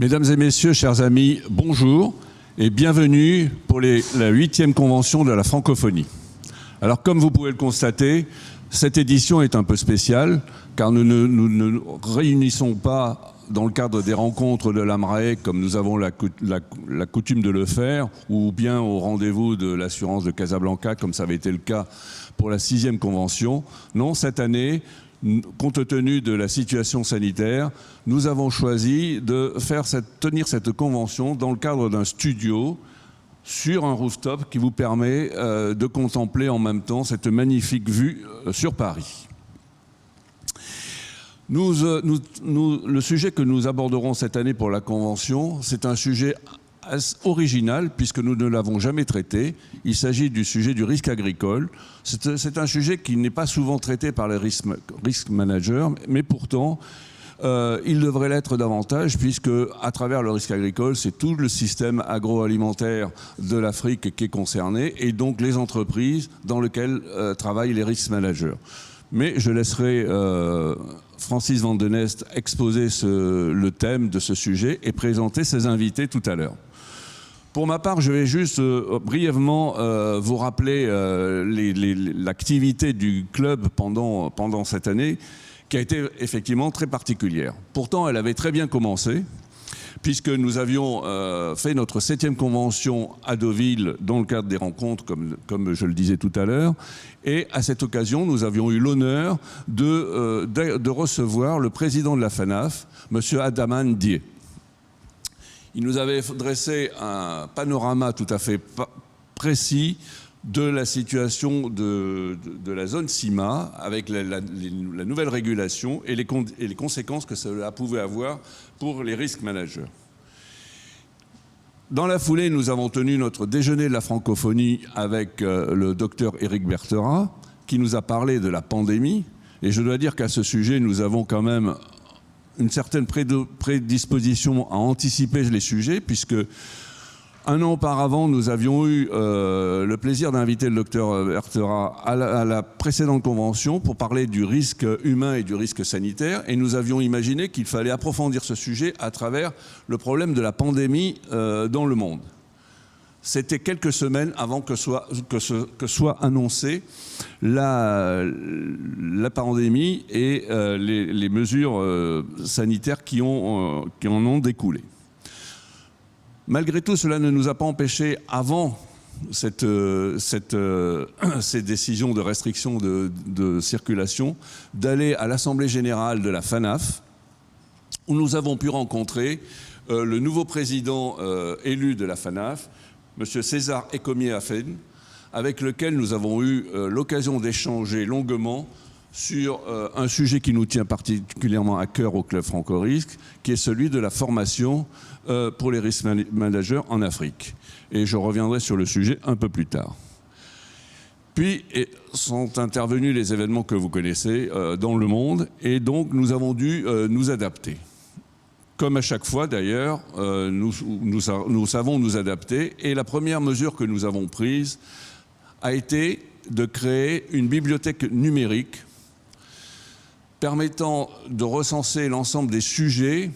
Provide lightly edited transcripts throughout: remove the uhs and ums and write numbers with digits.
Mesdames et messieurs, chers amis, bonjour et bienvenue pour la 8e convention de la francophonie. Alors, comme vous pouvez le constater, cette édition est un peu spéciale car nous ne réunissons pas dans le cadre des rencontres de l'AMRAE comme nous avons la coutume de le faire, ou bien au rendez-vous de l'assurance de Casablanca comme ça avait été le cas pour la 6e convention. Non, cette année, compte tenu de la situation sanitaire, nous avons choisi de tenir cette convention dans le cadre d'un studio sur un rooftop qui vous permet de contempler en même temps cette magnifique vue sur Paris. Le sujet que nous aborderons cette année pour la convention, c'est un sujet original puisque nous ne l'avons jamais traité. Il s'agit du sujet du risque agricole. C'est un sujet qui n'est pas souvent traité par les risk managers, mais pourtant il devrait l'être davantage puisque à travers le risque agricole, c'est tout le système agroalimentaire de l'Afrique qui est concerné et donc les entreprises dans lesquelles travaillent les risk managers. Mais je laisserai Francis Van Den Est exposer le thème de ce sujet et présenter ses invités tout à l'heure. Pour ma part, je vais juste brièvement vous rappeler l'activité du club pendant cette année, qui a été effectivement très particulière. Pourtant, elle avait très bien commencé, puisque nous avions fait notre 7e convention à Deauville dans le cadre des rencontres, comme je le disais tout à l'heure. Et à cette occasion, nous avions eu l'honneur de recevoir le président de la FANAF, M. Adaman Dié. Il nous avait dressé un panorama tout à fait précis de la situation de la zone CIMA avec la nouvelle régulation et les conséquences que cela pouvait avoir pour les risk managers. Dans la foulée, nous avons tenu notre déjeuner de la francophonie avec le docteur Éric Bertherat, qui nous a parlé de la pandémie. Et je dois dire qu'à ce sujet, nous avons quand même une certaine prédisposition à anticiper les sujets, puisque un an auparavant, nous avions eu le plaisir d'inviter le docteur Bertherat à la précédente convention pour parler du risque humain et du risque sanitaire. Et nous avions imaginé qu'il fallait approfondir ce sujet à travers le problème de la pandémie dans le monde. C'était quelques semaines avant que soit annoncée la pandémie et les mesures sanitaires qui en ont découlé. Malgré tout, cela ne nous a pas empêchés, avant ces décisions de restriction de circulation, d'aller à l'Assemblée générale de la FANAF, où nous avons pu rencontrer le nouveau président élu de la FANAF, M. César Ekomié Afen, avec lequel nous avons eu l'occasion d'échanger longuement sur un sujet qui nous tient particulièrement à cœur au Club Franco-Risque, qui est celui de la formation pour les risk managers en Afrique. Et je reviendrai sur le sujet un peu plus tard. Puis sont intervenus les événements que vous connaissez dans le monde, et donc nous avons dû nous adapter. Comme à chaque fois d'ailleurs, nous savons nous adapter, et la première mesure que nous avons prise a été de créer une bibliothèque numérique permettant de recenser l'ensemble des sujets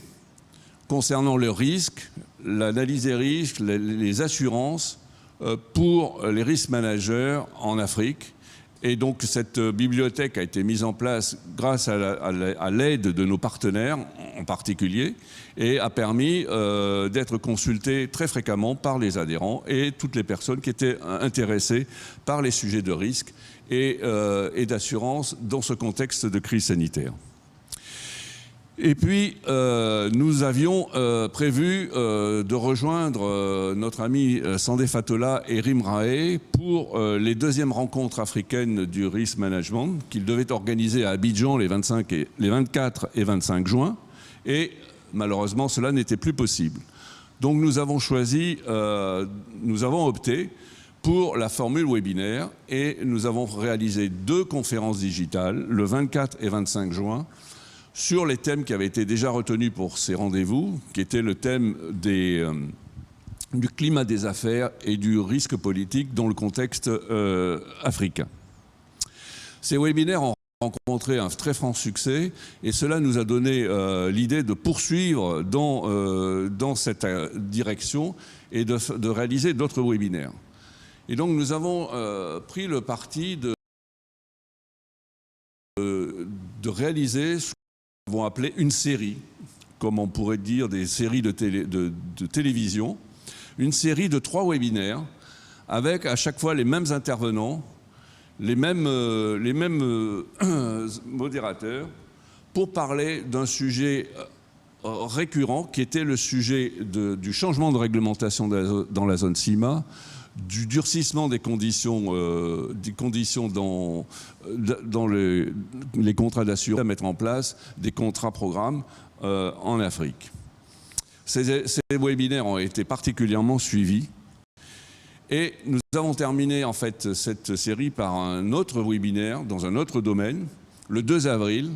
concernant le risque, l'analyse des risques, les assurances pour les risk managers en Afrique. Et donc cette bibliothèque a été mise en place grâce à l'aide de nos partenaires en particulier et a permis d'être consultée très fréquemment par les adhérents et toutes les personnes qui étaient intéressées par les sujets de risque et d'assurance dans ce contexte de crise sanitaire. Et puis, nous avions prévu de rejoindre notre ami Sandé Fatola et Rim Rae pour les 2e rencontres africaines du risk management qu'ils devaient organiser à Abidjan les 24 et 25 juin. Et malheureusement, cela n'était plus possible. Donc nous avons opté pour la formule webinaire et nous avons réalisé 2 conférences digitales le 24 et 25 juin sur les thèmes qui avaient été déjà retenus pour ces rendez-vous, qui était le thème du climat des affaires et du risque politique dans le contexte africain. Ces webinaires ont rencontré un très franc succès et cela nous a donné l'idée de poursuivre dans cette direction et de réaliser d'autres webinaires. Et donc nous avons pris le parti de réaliser ce que nous avons appelé une série, comme on pourrait dire des séries de télévision, une série de 3 webinaires avec à chaque fois les mêmes intervenants, les mêmes modérateurs, pour parler d'un sujet récurrent qui était le sujet du changement de réglementation dans la zone CIMA, du durcissement des conditions dans les contrats d'assurance, à mettre en place des contrats-programmes en Afrique. Ces webinaires ont été particulièrement suivis. Et nous avons terminé en fait cette série par un autre webinaire dans un autre domaine, le 2 avril,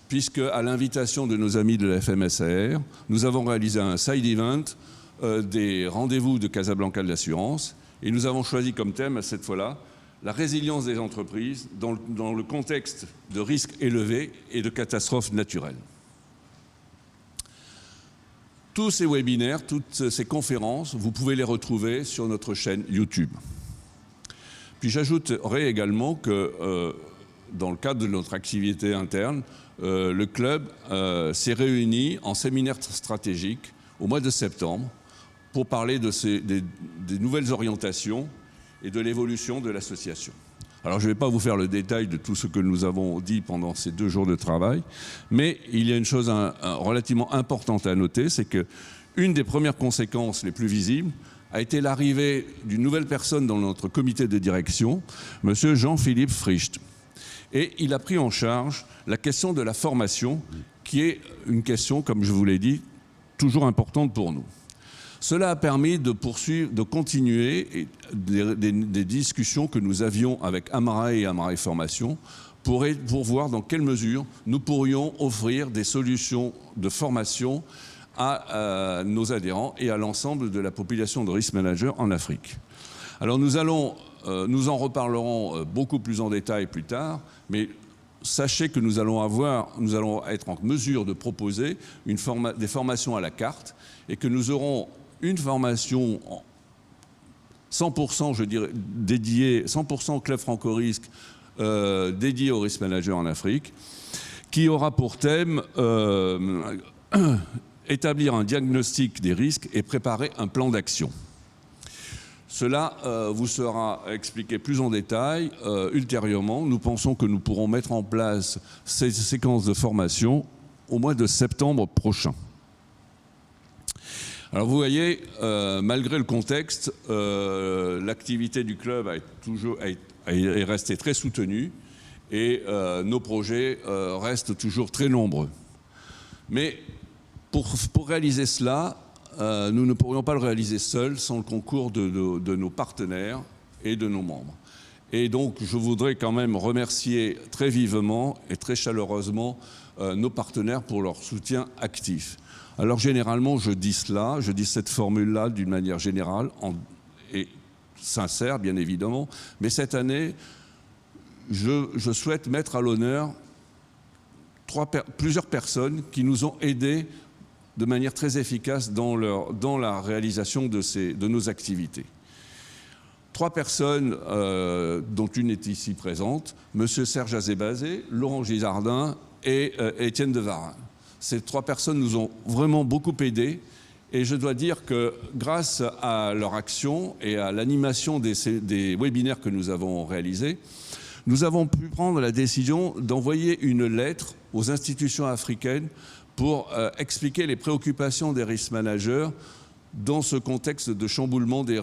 puisque à l'invitation de nos amis de la FMSAR, nous avons réalisé un side event des rendez-vous de Casablanca de l'assurance, et nous avons choisi comme thème cette fois-là la résilience des entreprises dans le contexte de risques élevés et de catastrophes naturelles. Tous ces webinaires, toutes ces conférences, vous pouvez les retrouver sur notre chaîne YouTube. Puis j'ajouterai également que dans le cadre de notre activité interne, le club s'est réuni en séminaire stratégique au mois de septembre pour parler des nouvelles orientations et de l'évolution de l'association. Alors je ne vais pas vous faire le détail de tout ce que nous avons dit pendant ces 2 jours de travail, mais il y a une chose relativement importante à noter, c'est qu'une des premières conséquences les plus visibles a été l'arrivée d'une nouvelle personne dans notre comité de direction, M. Jean-Philippe Fricht. Et il a pris en charge la question de la formation, qui est une question, comme je vous l'ai dit, toujours importante pour nous. Cela a permis de poursuivre, de continuer des discussions que nous avions avec Amarae et Amarae Formation pour voir dans quelle mesure nous pourrions offrir des solutions de formation à nos adhérents et à l'ensemble de la population de risk manager en Afrique. Alors nous en reparlerons beaucoup plus en détail plus tard, mais sachez que nous allons être en mesure de proposer des formations à la carte et que nous aurons une formation 100%, je dirais, dédiée, 100% Club Franco-Risque, dédiée au risk manager en Afrique, qui aura pour thème établir un diagnostic des risques et préparer un plan d'action. Cela vous sera expliqué plus en détail ultérieurement. Nous pensons que nous pourrons mettre en place ces séquences de formation au mois de septembre prochain. Alors vous voyez, malgré le contexte, l'activité du club est restée très soutenue et nos projets restent toujours très nombreux. Mais pour réaliser cela, nous ne pourrions pas le réaliser seuls sans le concours de nos partenaires et de nos membres. Et donc je voudrais quand même remercier très vivement et très chaleureusement nos partenaires pour leur soutien actif. Alors généralement, je dis cette formule-là d'une manière générale et sincère, bien évidemment, mais cette année, je souhaite mettre à l'honneur plusieurs personnes qui nous ont aidés de manière très efficace dans la réalisation de nos activités. 3 personnes, dont une est ici présente, M. Serge Azébazé, Laurent Gisardin et Étienne Devarin. Ces 3 personnes nous ont vraiment beaucoup aidés et je dois dire que grâce à leur action et à l'animation des webinaires que nous avons réalisés, nous avons pu prendre la décision d'envoyer une lettre aux institutions africaines pour expliquer les préoccupations des risk managers dans ce contexte de chamboulement des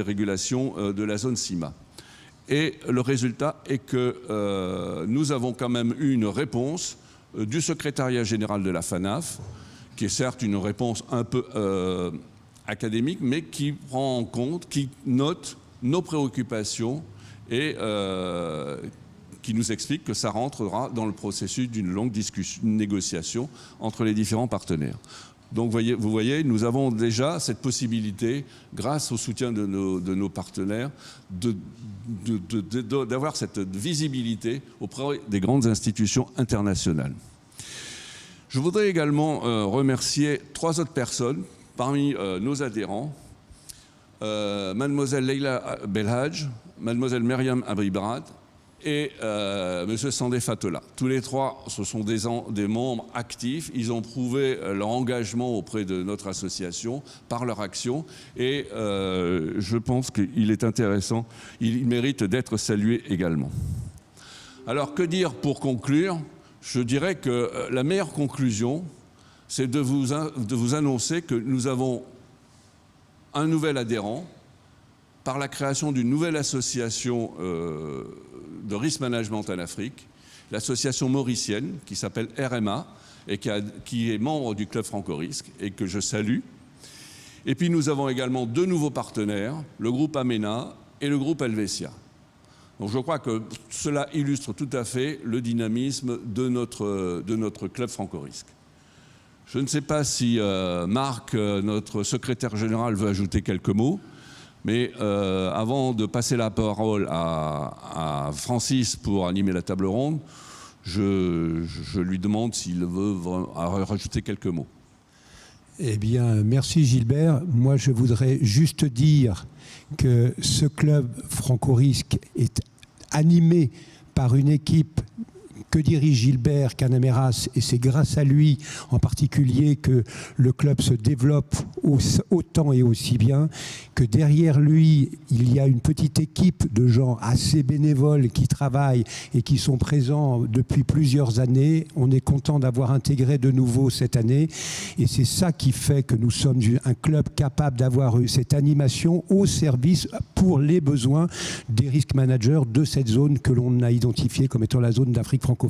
régulations de la zone CIMA. Et le résultat est que nous avons quand même eu une réponse du secrétariat général de la FANAF, qui est certes une réponse un peu académique, mais qui prend en compte, qui note nos préoccupations et qui nous explique que ça rentrera dans le processus d'une longue discussion, une négociation entre les différents partenaires. Donc vous voyez, nous avons déjà cette possibilité, grâce au soutien de nos partenaires, d'avoir cette visibilité auprès des grandes institutions internationales. Je voudrais également remercier 3 autres personnes parmi nos adhérents. Mademoiselle Leila Belhadj, Mademoiselle Myriam Abribrad et Monsieur Sandé Fatola. Tous les 3, ce sont des membres actifs. Ils ont prouvé leur engagement auprès de notre association par leur action. Et je pense qu'il est intéressant, il mérite d'être salué également. Alors, que dire pour conclure ? Je dirais que la meilleure conclusion, c'est de vous annoncer que nous avons un nouvel adhérent par la création d'une nouvelle association de risk management en Afrique, l'association mauricienne qui s'appelle RMA et qui est membre du club Franco-Risque et que je salue. Et puis nous avons également 2 nouveaux partenaires, le groupe Amena et le groupe Helvetia. Donc je crois que cela illustre tout à fait le dynamisme de notre club Franco-Risque. Je ne sais pas si Marc, notre secrétaire général, veut ajouter quelques mots. Mais avant de passer la parole à Francis pour animer la table ronde, je lui demande s'il veut rajouter quelques mots. Eh bien, merci Gilbert. Moi, je voudrais juste dire que ce club Franco-Risque est animé par une équipe que dirige Gilbert Canameras, et c'est grâce à lui en particulier que le club se développe autant et aussi bien, que derrière lui, il y a une petite équipe de gens assez bénévoles qui travaillent et qui sont présents depuis plusieurs années. On est content d'avoir intégré de nouveau cette année, et c'est ça qui fait que nous sommes un club capable d'avoir cette animation au service pour les besoins des risk managers de cette zone que l'on a identifiée comme étant la zone d'Afrique francophone.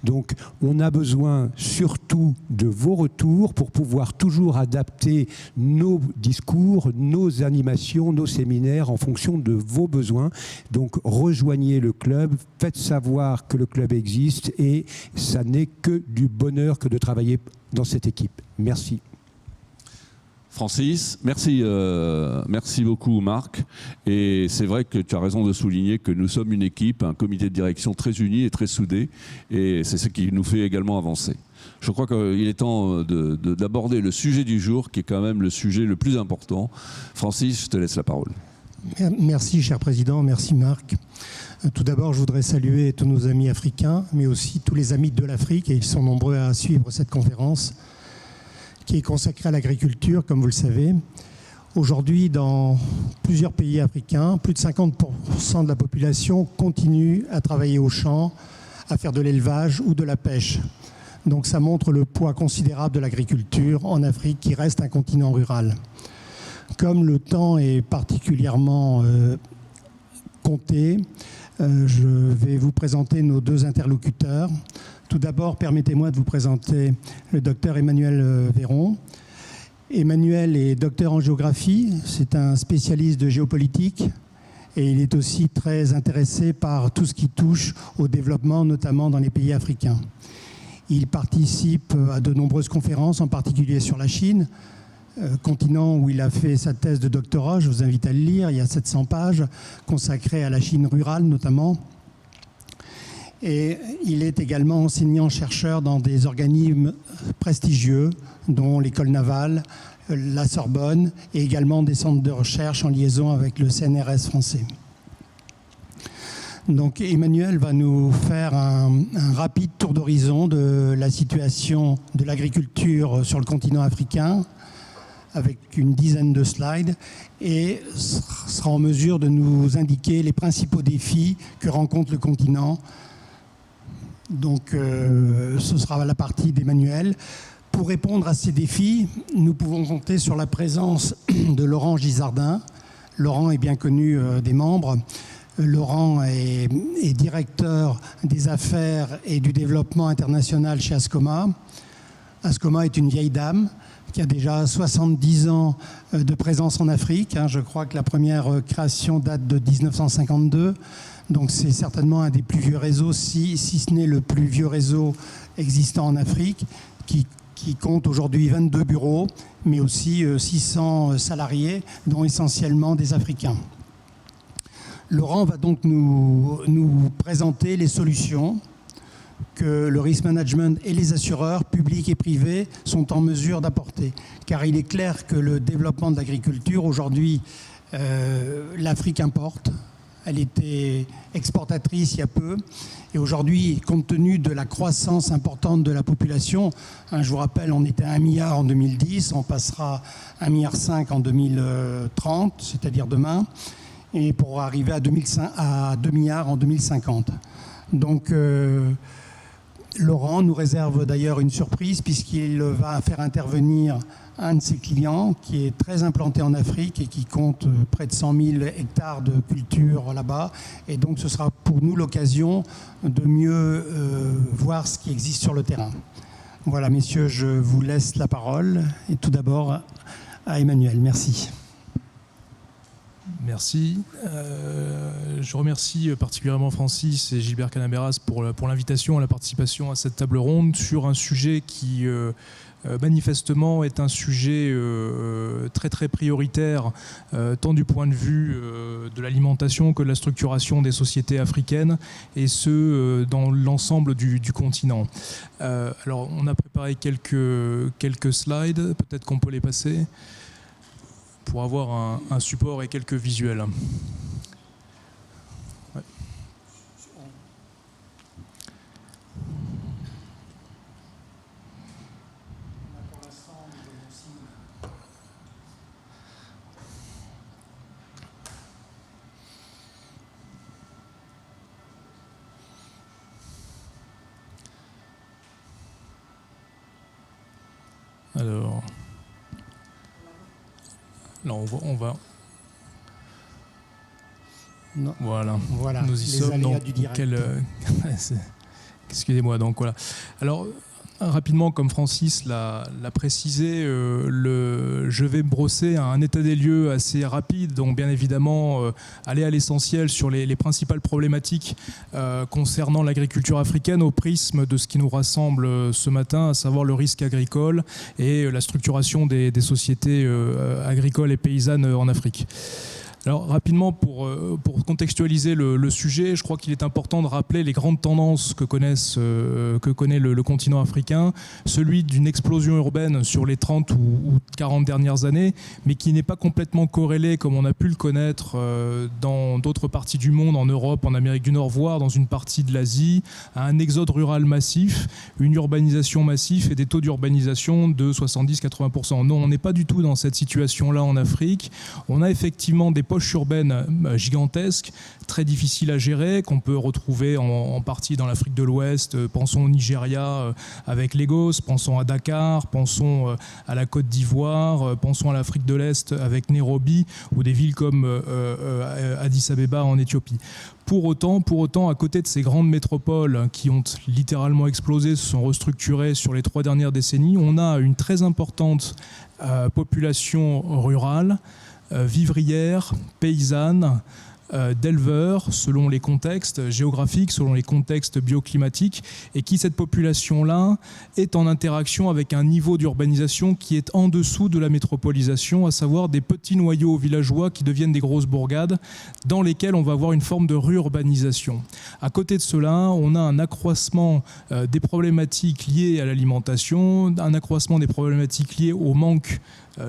Donc, on a besoin surtout de vos retours pour pouvoir toujours adapter nos discours, nos animations, nos séminaires en fonction de vos besoins. Donc, rejoignez le club, faites savoir que le club existe et ça n'est que du bonheur que de travailler dans cette équipe. Merci. Francis, merci beaucoup Marc. Et c'est vrai que tu as raison de souligner que nous sommes une équipe, un comité de direction très uni et très soudé. Et c'est ce qui nous fait également avancer. Je crois qu'il est temps d'aborder le sujet du jour, qui est quand même le sujet le plus important. Francis, je te laisse la parole. Merci, cher président. Merci, Marc. Tout d'abord, je voudrais saluer tous nos amis africains, mais aussi tous les amis de l'Afrique, et ils sont nombreux à suivre cette conférence, qui est consacrée à l'agriculture, comme vous le savez. Aujourd'hui, dans plusieurs pays africains, plus de 50% de la population continue à travailler au champ, à faire de l'élevage ou de la pêche. Donc ça montre le poids considérable de l'agriculture en Afrique, qui reste un continent rural. Comme le temps est particulièrement compté, je vais vous présenter nos 2 interlocuteurs. Tout d'abord, permettez-moi de vous présenter le docteur Emmanuel Véron. Emmanuel est docteur en géographie, c'est un spécialiste de géopolitique et il est aussi très intéressé par tout ce qui touche au développement, notamment dans les pays africains. Il participe à de nombreuses conférences, en particulier sur la Chine, continent où il a fait sa thèse de doctorat. Je vous invite à le lire, il y a 700 pages consacrées à la Chine rurale notamment. Et il est également enseignant-chercheur dans des organismes prestigieux, dont l'École navale, la Sorbonne, et également des centres de recherche en liaison avec le CNRS français. Donc Emmanuel va nous faire un rapide tour d'horizon de la situation de l'agriculture sur le continent africain, avec une dizaine de slides, et sera en mesure de nous indiquer les principaux défis que rencontre le continent. Donc, ce sera la partie d'Emmanuel. Pour répondre à ces défis, nous pouvons compter sur la présence de Laurent Gisardin. Laurent est bien connu des membres. Laurent est directeur des affaires et du développement international chez Ascoma. Ascoma est une vieille dame qui a déjà 70 ans de présence en Afrique. Je crois que la première création date de 1952. Donc c'est certainement un des plus vieux réseaux, si ce n'est le plus vieux réseau existant en Afrique, qui qui compte aujourd'hui 22 bureaux, mais aussi 600 salariés, dont essentiellement des Africains. Laurent va donc nous présenter les solutions que le risk management et les assureurs publics et privés sont en mesure d'apporter. Car il est clair que le développement de l'agriculture, aujourd'hui, l'Afrique importe. Elle était exportatrice il y a peu. Et aujourd'hui, compte tenu de la croissance importante de la population, je vous rappelle, on était à 1 milliard en 2010, on passera à 1,5 milliard en 2030, c'est-à-dire demain, et pour arriver à 2 milliards en 2050. Donc, Laurent nous réserve d'ailleurs une surprise puisqu'il va faire intervenir un de ses clients qui est très implanté en Afrique et qui compte près de 100 000 hectares de culture là-bas. Et donc ce sera pour nous l'occasion de mieux voir ce qui existe sur le terrain. Voilà, messieurs, je vous laisse la parole. Et tout d'abord à Emmanuel. Merci. Merci. Je remercie particulièrement Francis et Gilbert Canaberas pour l'invitation à la participation à cette table ronde sur un sujet qui manifestement est un sujet très très prioritaire tant du point de vue de l'alimentation que de la structuration des sociétés africaines et ce dans l'ensemble du continent. Alors on a préparé quelques slides, peut-être qu'on peut les passer pour avoir un support et quelques visuels. Ouais. Alors... Là, on va... Non. Voilà. Nous y sommes. Donc, excusez-moi. Donc voilà. Alors rapidement, comme Francis l'a précisé, je vais brosser un état des lieux assez rapide. Donc bien évidemment, aller à l'essentiel sur les principales problématiques concernant l'agriculture africaine au prisme de ce qui nous rassemble ce matin, à savoir le risque agricole et la structuration des sociétés agricoles et paysannes en Afrique. Alors rapidement, pour contextualiser le sujet, je crois qu'il est important de rappeler les grandes tendances que connaît le continent africain, celui d'une explosion urbaine sur les 30 ou 40 dernières années, mais qui n'est pas complètement corrélé, comme on a pu le connaître dans d'autres parties du monde, en Europe, en Amérique du Nord, voire dans une partie de l'Asie, à un exode rural massif, une urbanisation massive et des taux d'urbanisation de 70-80%. Non, on n'est pas du tout dans cette situation-là en Afrique. On a effectivement des poches urbaines gigantesques, très difficiles à gérer, qu'on peut retrouver en partie dans l'Afrique de l'Ouest. Pensons au Nigeria avec Lagos, pensons à Dakar, pensons à la Côte d'Ivoire, pensons à l'Afrique de l'Est avec Nairobi ou des villes comme Addis Abeba en Éthiopie. Pour autant, à côté de ces grandes métropoles qui ont littéralement explosé, se sont restructurées sur les 3 dernières décennies, on a une très importante population rurale, vivrières, paysannes, d'éleveurs, selon les contextes géographiques, selon les contextes bioclimatiques, et qui, cette population-là, est en interaction avec un niveau d'urbanisation qui est en dessous de la métropolisation, à savoir des petits noyaux villageois qui deviennent des grosses bourgades, dans lesquels on va avoir une forme de réurbanisation. À côté de cela, on a un accroissement des problématiques liées à l'alimentation, un accroissement des problématiques liées au manque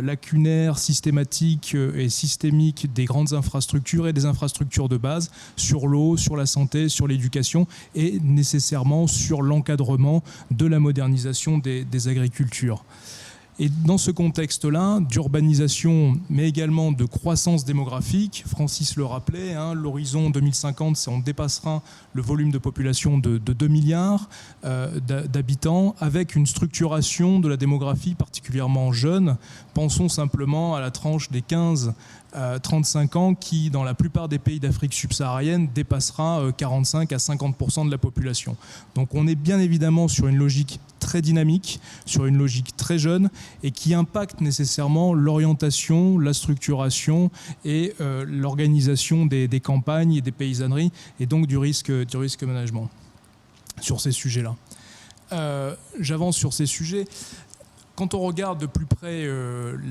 lacunaire, systématique et systémique des grandes infrastructures et des infrastructures de base sur l'eau, sur la santé, sur l'éducation et nécessairement sur l'encadrement de la modernisation des agricultures. Et dans ce contexte-là, d'urbanisation, mais également de croissance démographique, Francis le rappelait, l'horizon 2050, on dépassera le volume de population de 2 milliards d'habitants, avec une structuration de la démographie particulièrement jeune. Pensons simplement à la tranche des 15-35 ans qui, dans la plupart des pays d'Afrique subsaharienne, dépassera 45 à 50% de la population. Donc on est bien évidemment sur une logique très dynamique, sur une logique très jeune et qui impacte nécessairement l'orientation, la structuration et l'organisation des campagnes et des paysanneries et donc du risque management sur ces sujets-là. J'avance sur ces sujets. Quand on regarde de plus près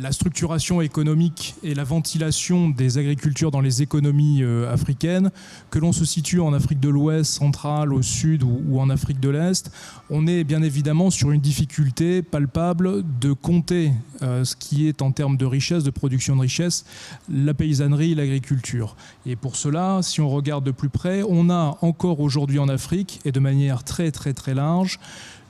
la structuration économique et la ventilation des agricultures dans les économies africaines, que l'on se situe en Afrique de l'Ouest, centrale, au sud ou en Afrique de l'Est, on est bien évidemment sur une difficulté palpable de compter ce qui est en termes de richesse, de production de richesse, la paysannerie, l'agriculture. Et pour cela, si on regarde de plus près, on a encore aujourd'hui en Afrique, et de manière très très très large,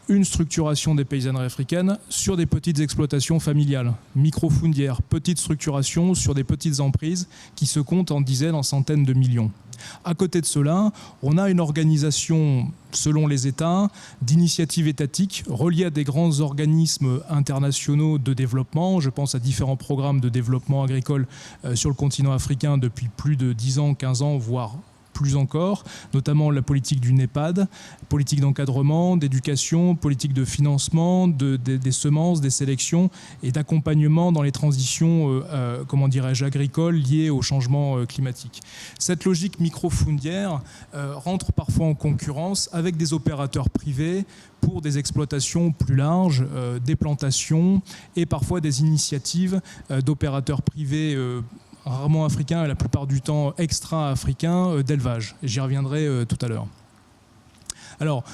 une structuration des paysanneries africaines sur des petites exploitations familiales, microfundières, petites structurations sur des petites emprises qui se comptent en dizaines, en centaines de millions. À côté de cela, on a une organisation, selon les États, d'initiatives étatiques reliées à des grands organismes internationaux de développement. Je pense à différents programmes de développement agricole sur le continent africain depuis plus de 10 ans, 15 ans, voire plus encore, notamment la politique du NEPAD, politique d'encadrement, d'éducation, politique de financement, des semences, des sélections et d'accompagnement dans les transitions agricoles liées au changement climatique. Cette logique microfundière rentre parfois en concurrence avec des opérateurs privés pour des exploitations plus larges, des plantations et parfois des initiatives d'opérateurs privés rarement africains et la plupart du temps extra-africains d'élevage. J'y reviendrai tout à l'heure. Alors,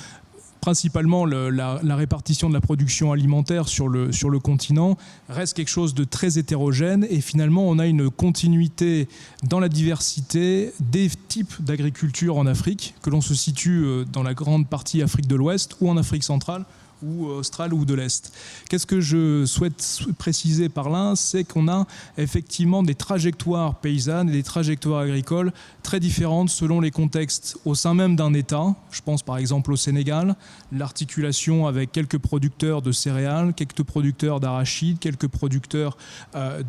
principalement, la répartition de la production alimentaire sur le continent reste quelque chose de très hétérogène et finalement, on a une continuité dans la diversité des types d'agriculture en Afrique, que l'on se situe dans la grande partie Afrique de l'Ouest ou en Afrique centrale, ou australe ou de l'Est. Qu'est-ce que je souhaite préciser par là? C'est qu'on a effectivement des trajectoires paysannes et des trajectoires agricoles très différentes selon les contextes au sein même d'un État. Je pense par exemple au Sénégal, l'articulation avec quelques producteurs de céréales, quelques producteurs d'arachides, quelques producteurs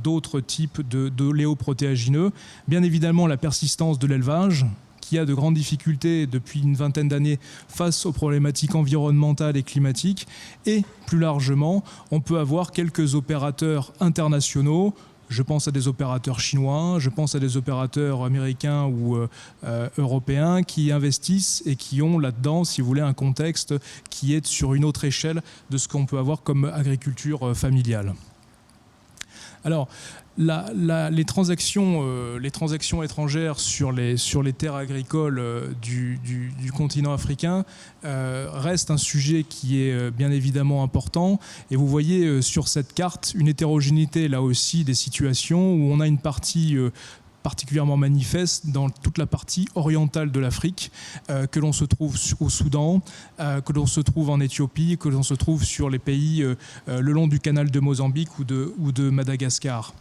d'autres types d'oléoprotéagineux. Bien évidemment la persistance de l'élevage, qui a de grandes difficultés depuis une vingtaine d'années face aux problématiques environnementales et climatiques. Et plus largement, on peut avoir quelques opérateurs internationaux. Je pense à des opérateurs chinois, je pense à des opérateurs américains ou européens qui investissent et qui ont là-dedans, si vous voulez, un contexte qui est sur une autre échelle de ce qu'on peut avoir comme agriculture familiale. Alors, les transactions étrangères sur les terres agricoles du continent africain restent un sujet qui est bien évidemment important. Et vous voyez sur cette carte une hétérogénéité là aussi des situations où on a une partie particulièrement manifeste dans toute la partie orientale de l'Afrique, que l'on se trouve au Soudan, que l'on se trouve en Éthiopie, que l'on se trouve sur les pays le long du canal de Mozambique ou de Madagascar.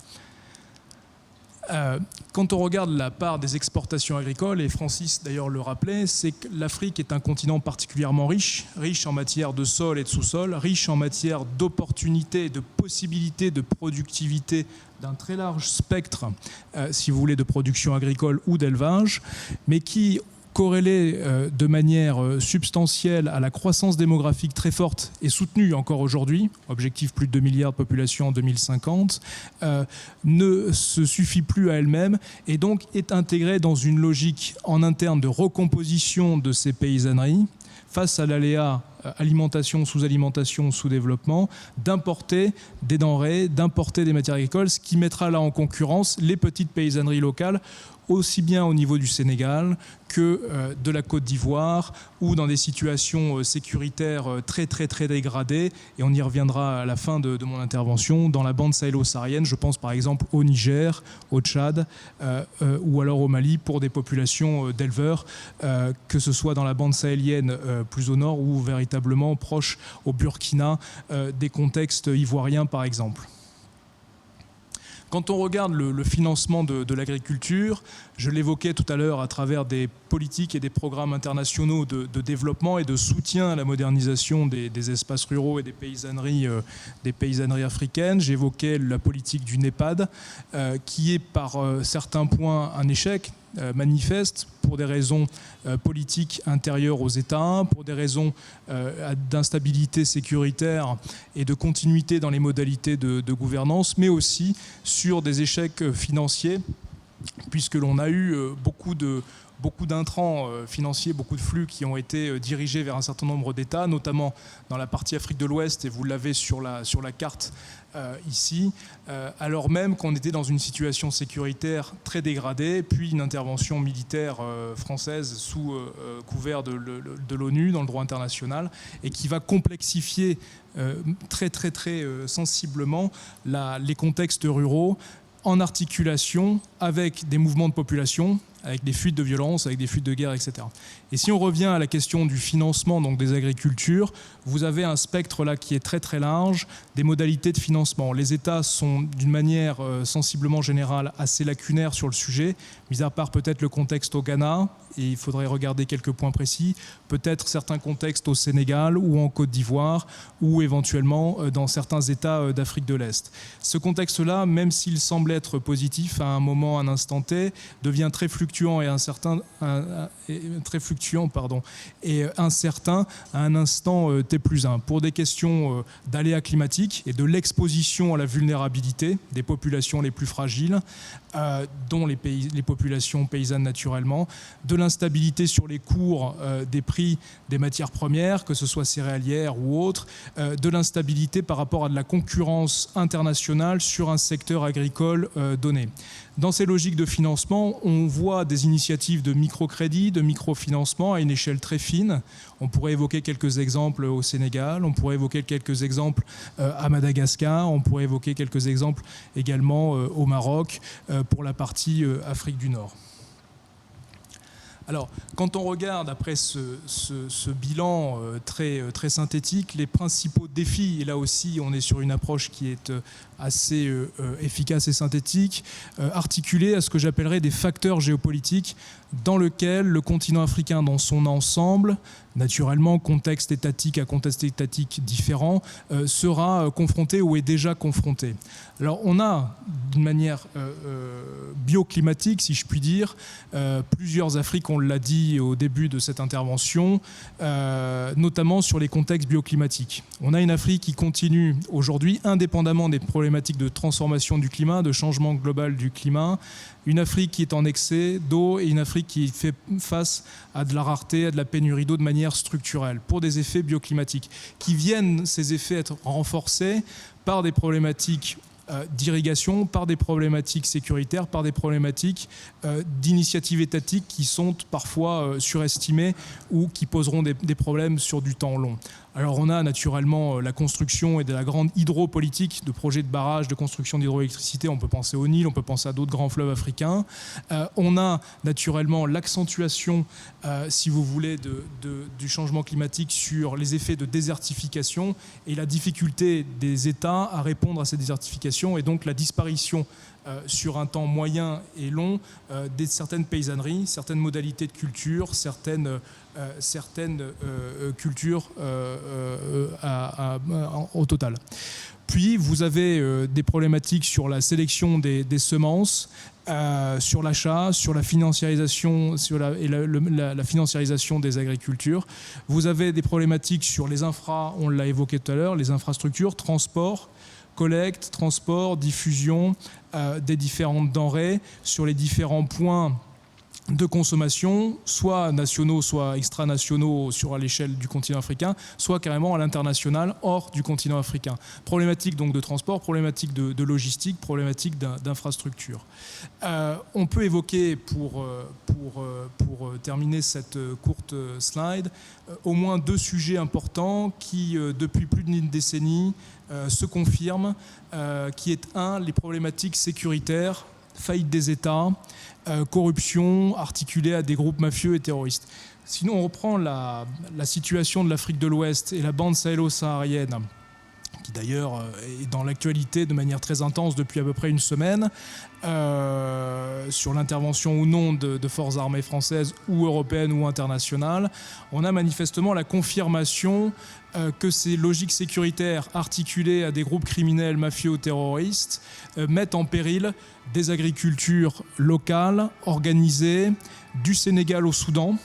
Quand on regarde la part des exportations agricoles, et Francis d'ailleurs le rappelait, c'est que l'Afrique est un continent particulièrement riche en matière de sol et de sous-sol, riche en matière d'opportunités, de possibilités de productivité d'un très large spectre, si vous voulez, de production agricole ou d'élevage, mais qui, corrélé de manière substantielle à la croissance démographique très forte et soutenue encore aujourd'hui, objectif plus de 2 milliards de population en 2050, ne se suffit plus à elle-même et donc est intégrée dans une logique en interne de recomposition de ces paysanneries face à l'aléa alimentation, sous-alimentation, sous-développement, d'importer des denrées, d'importer des matières agricoles, ce qui mettra là en concurrence les petites paysanneries locales, aussi bien au niveau du Sénégal que de la Côte d'Ivoire ou dans des situations sécuritaires très très très dégradées, et on y reviendra à la fin de mon intervention, dans la bande sahélo-saharienne, je pense par exemple au Niger, au Tchad ou alors au Mali pour des populations d'éleveurs, que ce soit dans la bande sahélienne plus au nord ou véritablement proche au Burkina, des contextes ivoiriens par exemple. Quand on regarde le financement de l'agriculture, je l'évoquais tout à l'heure à travers des politiques et des programmes internationaux de développement et de soutien à la modernisation des espaces ruraux et des paysanneries africaines. J'évoquais la politique du NEPAD, qui est par certains points un échec manifeste pour des raisons politiques intérieures aux États, pour des raisons d'instabilité sécuritaire et de continuité dans les modalités de gouvernance, mais aussi sur des échecs financiers puisque l'on a eu beaucoup d'intrants financiers, beaucoup de flux qui ont été dirigés vers un certain nombre d'États, notamment dans la partie Afrique de l'Ouest, et vous l'avez sur la carte ici, alors même qu'on était dans une situation sécuritaire très dégradée, puis une intervention militaire française sous couvert de l'ONU dans le droit international, et qui va complexifier très sensiblement les contextes ruraux en articulation avec des mouvements de population, avec des fuites de violence, avec des fuites de guerre, etc. Et si on revient à la question du financement donc des agricultures, vous avez un spectre là qui est très large des modalités de financement. Les États sont d'une manière sensiblement générale assez lacunaires sur le sujet, mis à part peut-être le contexte au Ghana, et il faudrait regarder quelques points précis, peut-être certains contextes au Sénégal ou en Côte d'Ivoire, ou éventuellement dans certains États d'Afrique de l'Est. Ce contexte-là, même s'il semble être positif à un moment, à un instant T, devient très fluctuant et incertain à un instant T+1 pour des questions d'aléas climatiques et de l'exposition à la vulnérabilité des populations les plus fragiles, dont les populations paysannes naturellement, de l'instabilité sur les cours des prix des matières premières, que ce soit céréalières ou autres, de l'instabilité par rapport à de la concurrence internationale sur un secteur agricole donné. Dans ces logiques de financement, on voit des initiatives de microcrédit, de microfinancement à une échelle très fine. On pourrait évoquer quelques exemples au Sénégal, on pourrait évoquer quelques exemples à Madagascar, on pourrait évoquer quelques exemples également au Maroc pour la partie Afrique du Nord. Alors, quand on regarde après ce bilan très synthétique, les principaux défis, et là aussi on est sur une approche qui est assez efficace et synthétique, articulée à ce que j'appellerais des facteurs géopolitiques dans lesquels le continent africain dans son ensemble, naturellement contexte étatique à contexte étatique différent, sera confronté ou est déjà confronté. Alors on a, d'une manière bioclimatique, si je puis dire, plusieurs Afriques, on l'a dit au début de cette intervention, notamment sur les contextes bioclimatiques. On a une Afrique qui continue aujourd'hui, indépendamment des problématiques de transformation du climat, de changement global du climat, une Afrique qui est en excès d'eau et une Afrique qui fait face à de la rareté, à de la pénurie d'eau de manière structurelle, pour des effets bioclimatiques, qui viennent, ces effets, être renforcés par des problématiques d'irrigation, par des problématiques sécuritaires, par des problématiques d'initiatives étatiques qui sont parfois surestimées ou qui poseront des problèmes sur du temps long. Alors on a naturellement la construction et de la grande hydropolitique de projets de barrages, de construction d'hydroélectricité, on peut penser au Nil, on peut penser à d'autres grands fleuves africains. On a naturellement l'accentuation, si vous voulez, du changement climatique sur les effets de désertification et la difficulté des États à répondre à ces désertifications et donc la disparition sur un temps moyen et long de certaines paysanneries, certaines modalités de culture, certaines cultures au total. Puis vous avez des problématiques sur la sélection des semences, sur l'achat, sur la financiarisation, la financiarisation des agricultures. Vous avez des problématiques sur les on l'a évoqué tout à l'heure, les infrastructures, transport, collecte, transport, diffusion des différentes denrées sur les différents points de consommation, soit nationaux, soit extranationaux sur l'échelle du continent africain, soit carrément à l'international, hors du continent africain. Problématique donc de transport, problématique de logistique, problématique d'infrastructure. On peut évoquer, pour terminer cette courte slide, au moins deux sujets importants qui, depuis plus d'une décennie, se confirment, qui est les problématiques sécuritaires, faillite des États, corruption articulée à des groupes mafieux et terroristes. Sinon, on reprend la situation de l'Afrique de l'Ouest et la bande sahélo-saharienne, qui d'ailleurs est dans l'actualité de manière très intense depuis à peu près une semaine, sur l'intervention ou non de forces armées françaises ou européennes ou internationales. On a manifestement la confirmation que ces logiques sécuritaires articulées à des groupes criminels, mafieux ou terroristes mettent en péril des agricultures locales, organisées, du Sénégal au Soudan,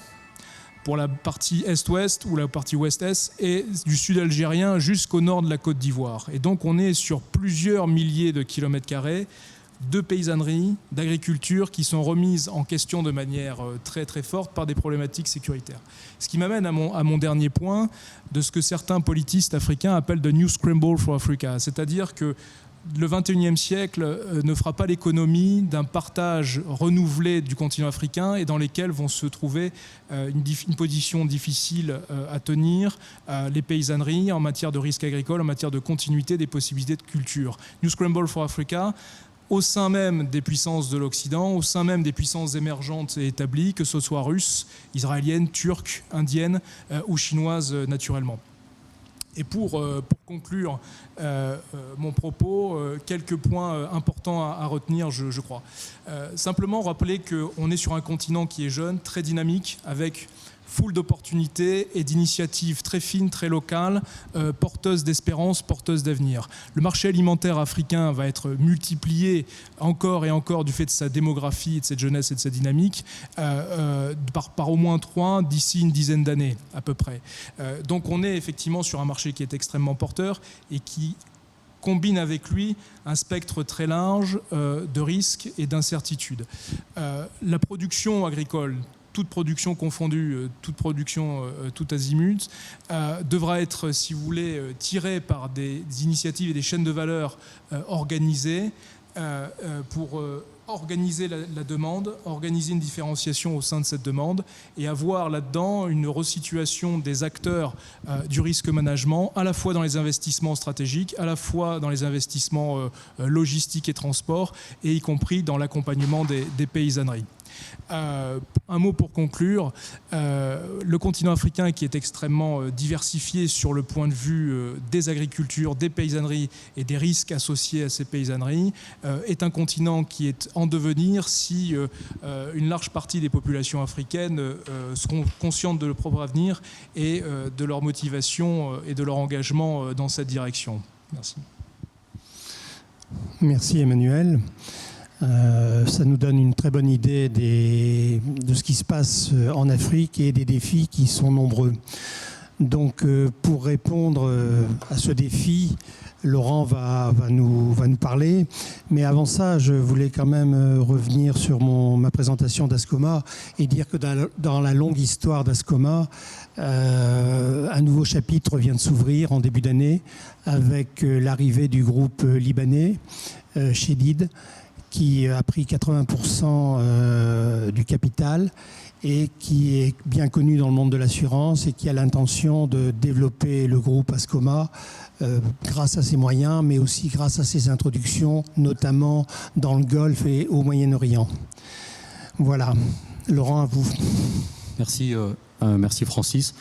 pour la partie Est-Ouest ou la partie Ouest-Est, et du sud algérien jusqu'au nord de la Côte d'Ivoire. Et donc on est sur plusieurs milliers de kilomètres carrés de paysannerie, d'agriculture qui sont remises en question de manière très très forte par des problématiques sécuritaires. Ce qui m'amène à mon dernier point de ce que certains politistes africains appellent the New Scramble for Africa, c'est-à-dire que le XXIe siècle ne fera pas l'économie d'un partage renouvelé du continent africain et dans lesquels vont se trouver une position difficile à tenir les paysanneries en matière de risque agricole, en matière de continuité des possibilités de culture. New Scramble for Africa, au sein même des puissances de l'Occident, au sein même des puissances émergentes et établies, que ce soit russes, israéliennes, turques, indiennes ou chinoises naturellement. Et pour conclure mon propos, quelques points importants à retenir, je crois. Simplement rappeler qu'on est sur un continent qui est jeune, très dynamique, avec foule d'opportunités et d'initiatives très fines, très locales, porteuses d'espérance, porteuses d'avenir. Le marché alimentaire africain va être multiplié encore et encore du fait de sa démographie, de cette jeunesse et de sa dynamique, par au moins 3 d'ici une dizaine d'années à peu près. Donc on est effectivement sur un marché qui est extrêmement porteur et qui combine avec lui un spectre très large de risques et d'incertitudes. La production agricole, toute production confondue, toute production tout azimut, devra être, si vous voulez, tirée par des initiatives et des chaînes de valeur organisées pour organiser la demande, organiser une différenciation au sein de cette demande et avoir là-dedans une resituation des acteurs du risque management, à la fois dans les investissements stratégiques, à la fois dans les investissements logistiques et transports, et y compris dans l'accompagnement des paysanneries. Un mot pour conclure, le continent africain qui est extrêmement diversifié sur le point de vue des agricultures, des paysanneries et des risques associés à ces paysanneries est un continent qui est en devenir si une large partie des populations africaines seront conscientes de leur propre avenir et de leur motivation et de leur engagement dans cette direction. Merci. Merci Emmanuel. Ça nous donne une très bonne idée de ce qui se passe en Afrique et des défis qui sont nombreux. Donc pour répondre à ce défi, Laurent va nous parler. Mais avant ça, je voulais quand même revenir sur ma présentation d'Ascoma et dire que dans la longue histoire d'Ascoma, un nouveau chapitre vient de s'ouvrir en début d'année avec l'arrivée du groupe libanais, Chédid, qui a pris 80% du capital et qui est bien connu dans le monde de l'assurance et qui a l'intention de développer le groupe Ascoma grâce à ses moyens, mais aussi grâce à ses introductions, notamment dans le Golfe et au Moyen-Orient. Voilà. Laurent, à vous. Merci. Merci Francis.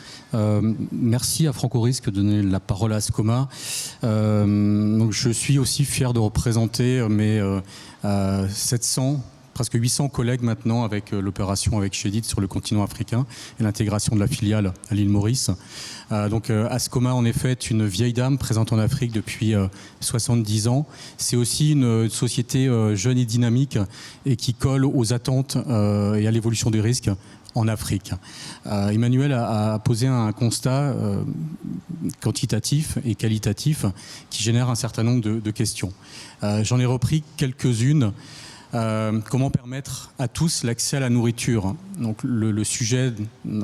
Merci à Franco-Risque de donner la parole à Ascoma. Donc je suis aussi fier de représenter mes 700, presque 800 collègues maintenant avec l'opération avec Chédid sur le continent africain et l'intégration de la filiale à l'île Maurice. Donc Ascoma en effet est une vieille dame présente en Afrique depuis 70 ans. C'est aussi une société jeune et dynamique et qui colle aux attentes et à l'évolution des risques en Afrique. Emmanuel a posé un constat quantitatif et qualitatif qui génère un certain nombre de questions. J'en ai repris quelques-unes. Comment permettre à tous l'accès à la nourriture? Donc le sujet,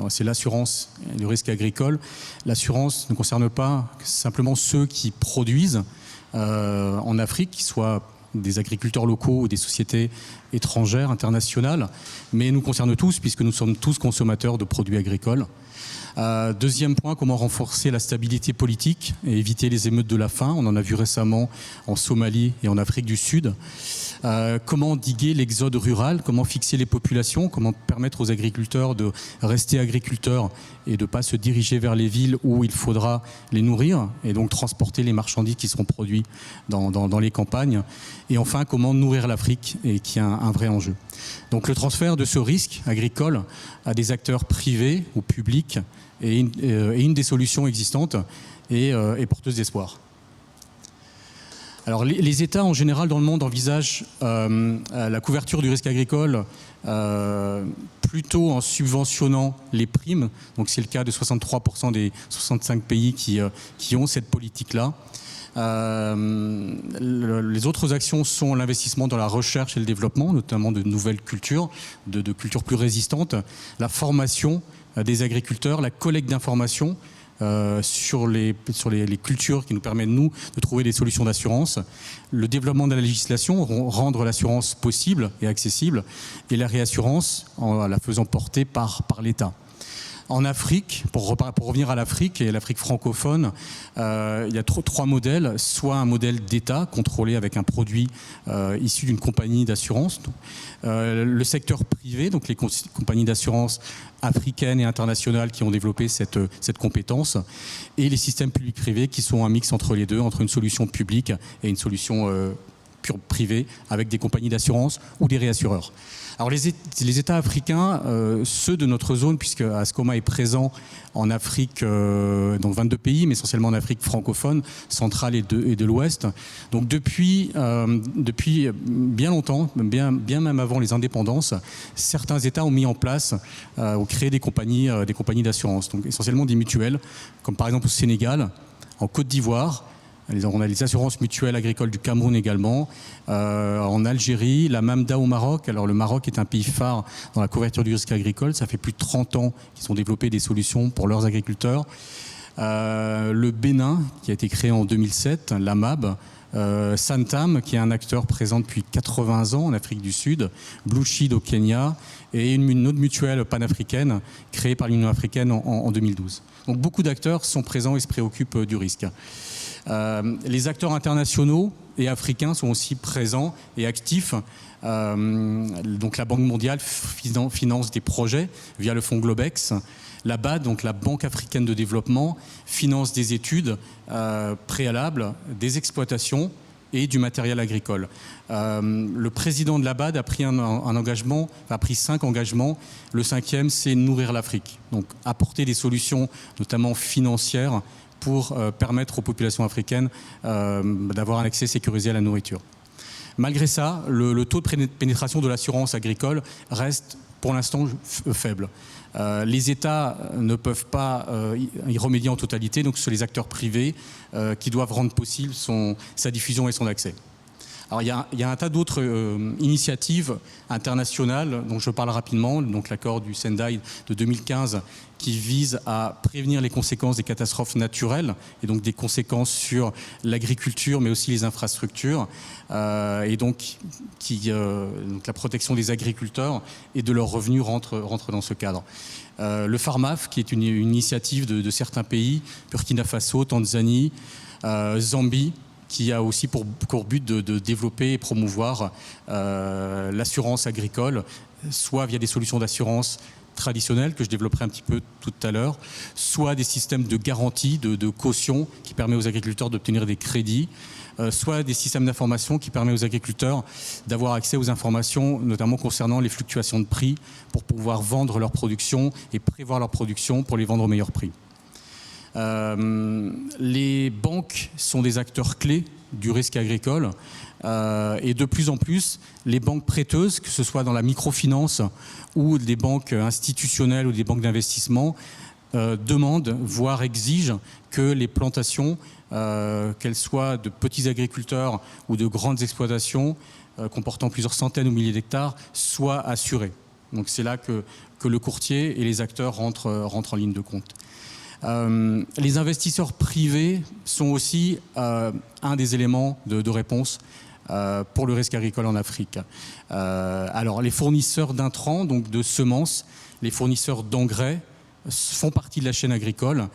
c'est l'assurance et le risque agricole. L'assurance ne concerne pas simplement ceux qui produisent en Afrique, qu'ils soient des agriculteurs locaux ou des sociétés étrangères, internationales, mais nous concerne tous puisque nous sommes tous consommateurs de produits agricoles. Deuxième point, comment renforcer la stabilité politique et éviter les émeutes de la faim. On en a vu récemment en Somalie et en Afrique du Sud. Comment endiguer l'exode rural, comment fixer les populations, comment permettre aux agriculteurs de rester agriculteurs et de ne pas se diriger vers les villes où il faudra les nourrir et donc transporter les marchandises qui seront produites dans les campagnes. Et enfin, comment nourrir l'Afrique et qui est un vrai enjeu. Donc le transfert de ce risque agricole à des acteurs privés ou publics est une des solutions existantes et porteuse d'espoir. Alors les États en général dans le monde envisagent la couverture du risque agricole plutôt en subventionnant les primes. Donc c'est le cas de 63% des 65 pays qui ont cette politique-là. Les autres actions sont l'investissement dans la recherche et le développement, notamment de nouvelles cultures, de cultures plus résistantes, la formation des agriculteurs, la collecte d'informations sur les cultures qui nous permettent, nous, de trouver des solutions d'assurance, le développement de la législation, rendre l'assurance possible et accessible, et la réassurance en la faisant porter par l'État. En Afrique, pour revenir à l'Afrique et l'Afrique francophone, il y a trois modèles. Soit un modèle d'État contrôlé avec un produit issu d'une compagnie d'assurance. Le secteur privé, donc les compagnies d'assurance africaines et internationales qui ont développé cette compétence. Et les systèmes publics-privés qui sont un mix entre les deux, entre une solution publique et une solution pure privée avec des compagnies d'assurance ou des réassureurs. Alors les États africains, ceux de notre zone, puisque Ascoma est présent en Afrique, dans 22 pays, mais essentiellement en Afrique francophone, centrale et de l'Ouest. Donc depuis bien longtemps, bien même avant les indépendances, certains États ont mis en place, ont créé des compagnies d'assurance, donc essentiellement des mutuelles, comme par exemple au Sénégal, en Côte d'Ivoire. On a les assurances mutuelles agricoles du Cameroun également, en Algérie, la Mamda au Maroc. Alors le Maroc est un pays phare dans la couverture du risque agricole. Ça fait plus de 30 ans qu'ils ont développé des solutions pour leurs agriculteurs. Le Bénin, qui a été créé en 2007, l'AMAB. Santam, qui est un acteur présent depuis 80 ans en Afrique du Sud, Blue Shield au Kenya, et une autre mutuelle panafricaine créée par l'Union africaine en 2012. Donc beaucoup d'acteurs sont présents et se préoccupent du risque. Les acteurs internationaux et africains sont aussi présents et actifs. Donc la Banque mondiale finance des projets via le fonds Globex. La BAD, donc la Banque africaine de développement, finance des études préalables, des exploitations et du matériel agricole. Le président de la BAD a pris un engagement, a pris 5 engagements. Le 5e, c'est nourrir l'Afrique. Donc apporter des solutions, notamment financières, pour permettre aux populations africaines d'avoir un accès sécurisé à la nourriture. Malgré ça, le taux de pénétration de l'assurance agricole reste pour l'instant faible. Les États ne peuvent pas y remédier en totalité, donc ce sont les acteurs privés qui doivent rendre possible sa diffusion et son accès. Alors il y a un tas d'autres initiatives internationales dont je parle rapidement, donc l'accord du Sendai de 2015 qui vise à prévenir les conséquences des catastrophes naturelles et donc des conséquences sur l'agriculture mais aussi les infrastructures et donc la protection des agriculteurs et de leurs revenus rentre dans ce cadre. Le Pharmaf qui est une initiative de certains pays, Burkina Faso, Tanzanie, Zambie, qui a aussi pour but de développer et promouvoir l'assurance agricole, soit via des solutions d'assurance traditionnelles, que je développerai un petit peu tout à l'heure, soit des systèmes de garantie, de caution, qui permet aux agriculteurs d'obtenir des crédits, soit des systèmes d'information qui permettent aux agriculteurs d'avoir accès aux informations, notamment concernant les fluctuations de prix, pour pouvoir vendre leur production et prévoir leur production pour les vendre au meilleur prix. Les banques sont des acteurs clés du risque agricole et de plus en plus, les banques prêteuses, que ce soit dans la microfinance ou des banques institutionnelles ou des banques d'investissement, demandent, voire exigent que les plantations, qu'elles soient de petits agriculteurs ou de grandes exploitations comportant plusieurs centaines ou milliers d'hectares, soient assurées. Donc c'est là que le courtier et les acteurs rentrent en ligne de compte. Les investisseurs privés sont aussi un des éléments de réponse pour le risque agricole en Afrique. Alors les fournisseurs d'intrants, donc de semences, les fournisseurs d'engrais font partie de la chaîne agricole.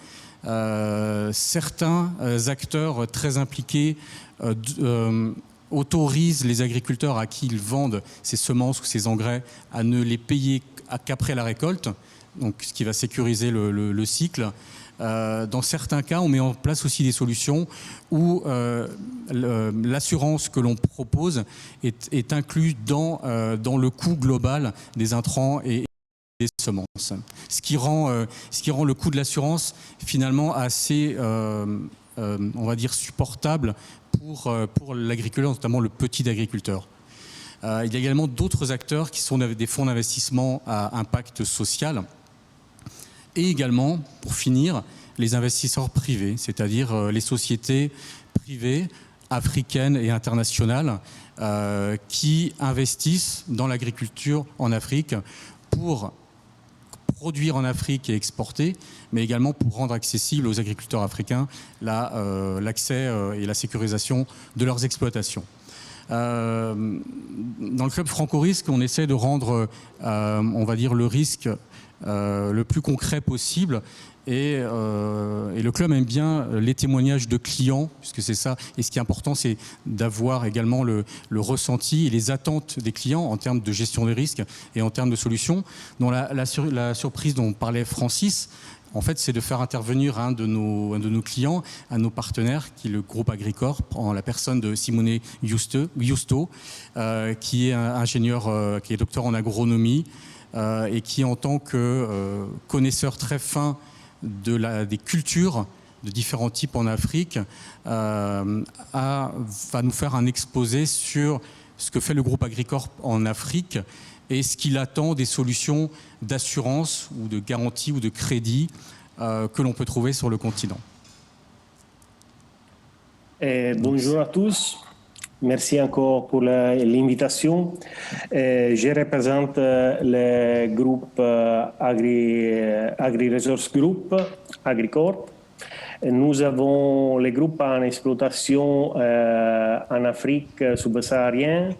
Certains acteurs très impliqués autorisent les agriculteurs à qui ils vendent ces semences ou ces engrais à ne les payer qu'après la récolte, donc ce qui va sécuriser le cycle. Dans certains cas, on met en place aussi des solutions où l'assurance que l'on propose est inclue dans le coût global des intrants et des semences. Ce qui rend le coût de l'assurance finalement assez, on va dire, supportable pour l'agriculteur, notamment le petit agriculteur. Il y a également d'autres acteurs qui sont des fonds d'investissement à impact social. Et également, pour finir, les investisseurs privés, c'est-à-dire les sociétés privées, africaines et internationales, qui investissent dans l'agriculture en Afrique pour produire en Afrique et exporter, mais également pour rendre accessible aux agriculteurs africains l'accès et la sécurisation de leurs exploitations. Dans le club Franco-Risque, on essaie de rendre, on va dire, le risque le plus concret possible. Et le club aime bien les témoignages de clients, puisque c'est ça. Et ce qui est important, c'est d'avoir également le ressenti et les attentes des clients en termes de gestion des risques et en termes de solutions. Donc la surprise dont parlait Francis, en fait, c'est de faire intervenir un de nos clients, un de nos partenaires, qui est le groupe Agricorp, en la personne de Simone Giusto, qui est ingénieur, qui est docteur en agronomie, et qui, en tant que connaisseur très fin des cultures de différents types en Afrique, va nous faire un exposé sur ce que fait le groupe Agricorp en Afrique et ce qu'il attend des solutions d'assurance ou de garantie ou de crédit que l'on peut trouver sur le continent. Bonjour à tous. Merci encore pour l'invitation. Je représente le groupe Agri-Resource Group, Agricorp. Nous avons le groupe en exploitation en Afrique subsaharienne,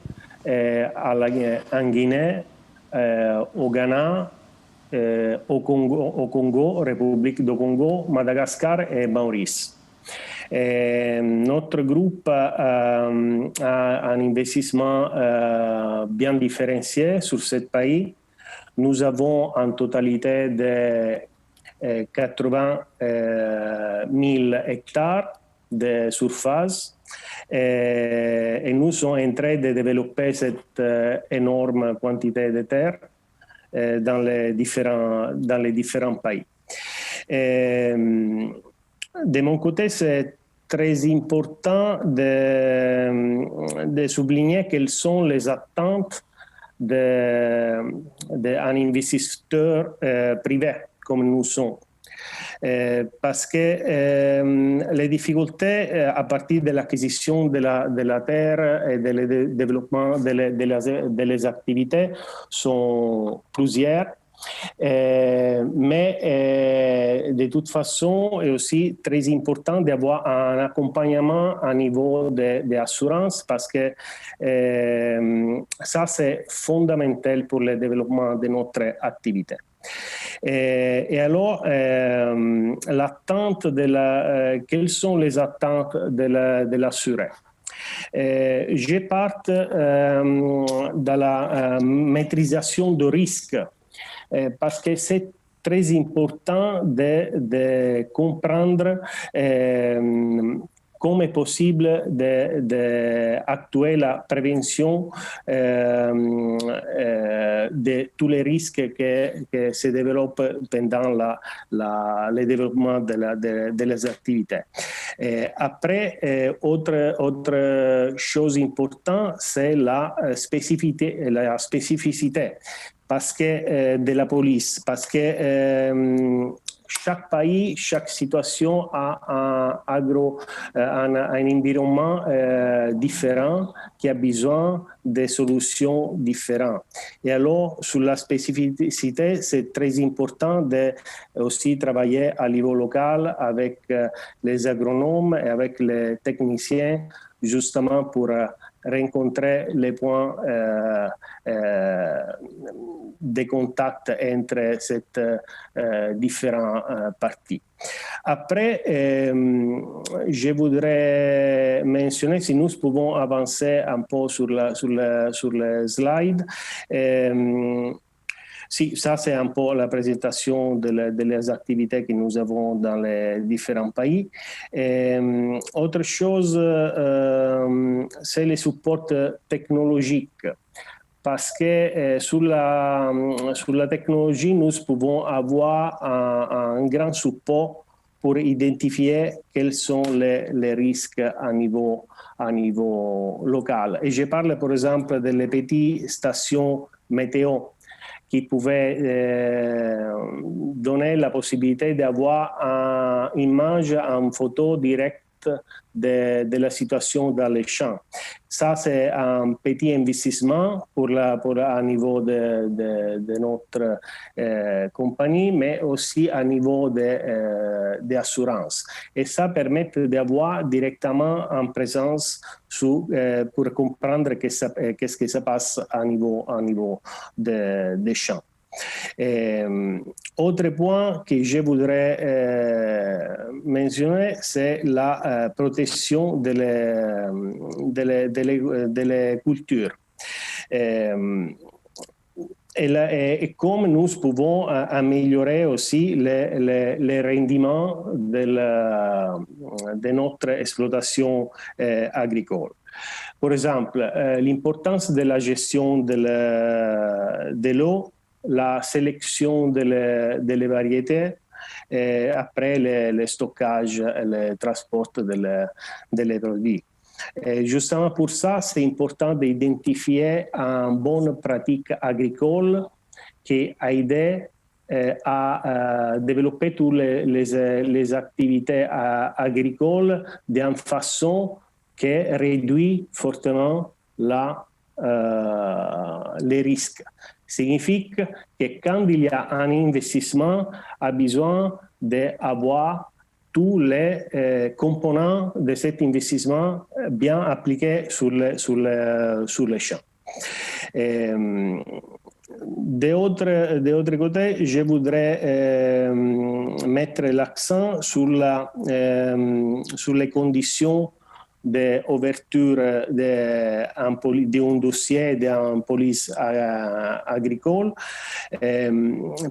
en Guinée, au Ghana, au Congo, République du Congo, Madagascar et Maurice. Notre groupe a un investissement bien différencié sur ce pays. Nous avons en totalité de 80 000 hectares de surface et nous sommes en train de développer cette énorme quantité de terre dans les différents pays. De mon côté, c'est très important de souligner quelles sont les attentes d'un investisseur privé comme nous sommes. Parce que les difficultés à partir de l'acquisition de la terre et du développement des activités sont plusieurs. Mais de toute façon, c'est aussi très important d'avoir un accompagnement à niveau d'assurance parce que ça, c'est fondamental pour le développement de notre activité. Et alors, quelles sont les attentes de l'assuré? Je parte de la maîtrisation de risque. Parce que c'est très important de comprendre comment est possible d'actuer la prévention de tous les risques que se développent pendant le développement de les activités. Après, autre chose importante, c'est la spécificité. Parce que de la police, parce que chaque pays, chaque situation a un environnement différent qui a besoin de solutions différentes. Et alors, sur la spécificité, c'est très important de aussi travailler à niveau local avec les agronomes et avec les techniciens, justement pour rencontrer les points de contact entre ces différentes parties. Après, je voudrais mentionner, si nous pouvons avancer un peu sur le slide, si, ça c'est un peu la présentation des activités que nous avons dans les différents pays. Autre chose, c'est le support technologique. Parce que sur la technologie, nous pouvons avoir un grand support pour identifier quels sont les risques à niveau local. Et je parle par exemple des petites stations météo qui pouvaient donner la possibilité d'avoir une image, une photo directe de la situation dans les champs. Ça, c'est un petit investissement à niveau de notre compagnie, mais aussi à niveau d'assurance. Et ça permet d'avoir directement en présence pour comprendre qu'est-ce qui se passe à niveau des champs. Autre point que je voudrais mentionner, c'est la protection de les cultures. Et comme nous pouvons améliorer aussi les rendements de notre exploitation agricole. Par exemple, l'importance de la gestion de l'eau, la sélection des variétés, et après le stockage et le transport des produits. Et justement pour ça, c'est important d'identifier une bonne pratique agricole qui aide à développer toutes les activités agricoles d'une façon qui réduit fortement les risques. Signifie que quand il y a un investissement, a besoin d'avoir tous les composants de cet investissement bien appliqués sur les champs. De l'autre côté, je voudrais mettre l'accent sur les conditions d'ouverture d'un dossier d'une police agricole,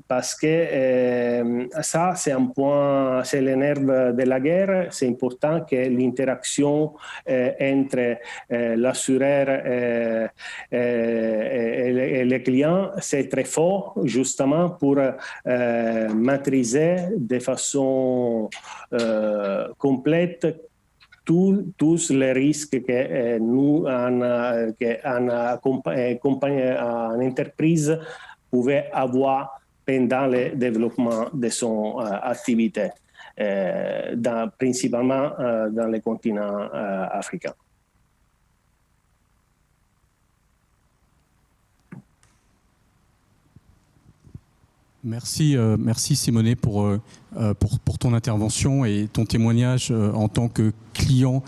parce que ça, c'est un point, c'est le nerf de la guerre. C'est important que l'interaction entre l'assureur et les clients, c'est très fort, justement pour maîtriser de façon complète tous les risques que nous, en entreprise, pouvait avoir pendant le développement de son activité, principalement dans le continent africain. Merci Simonet pour ton intervention et ton témoignage en tant que client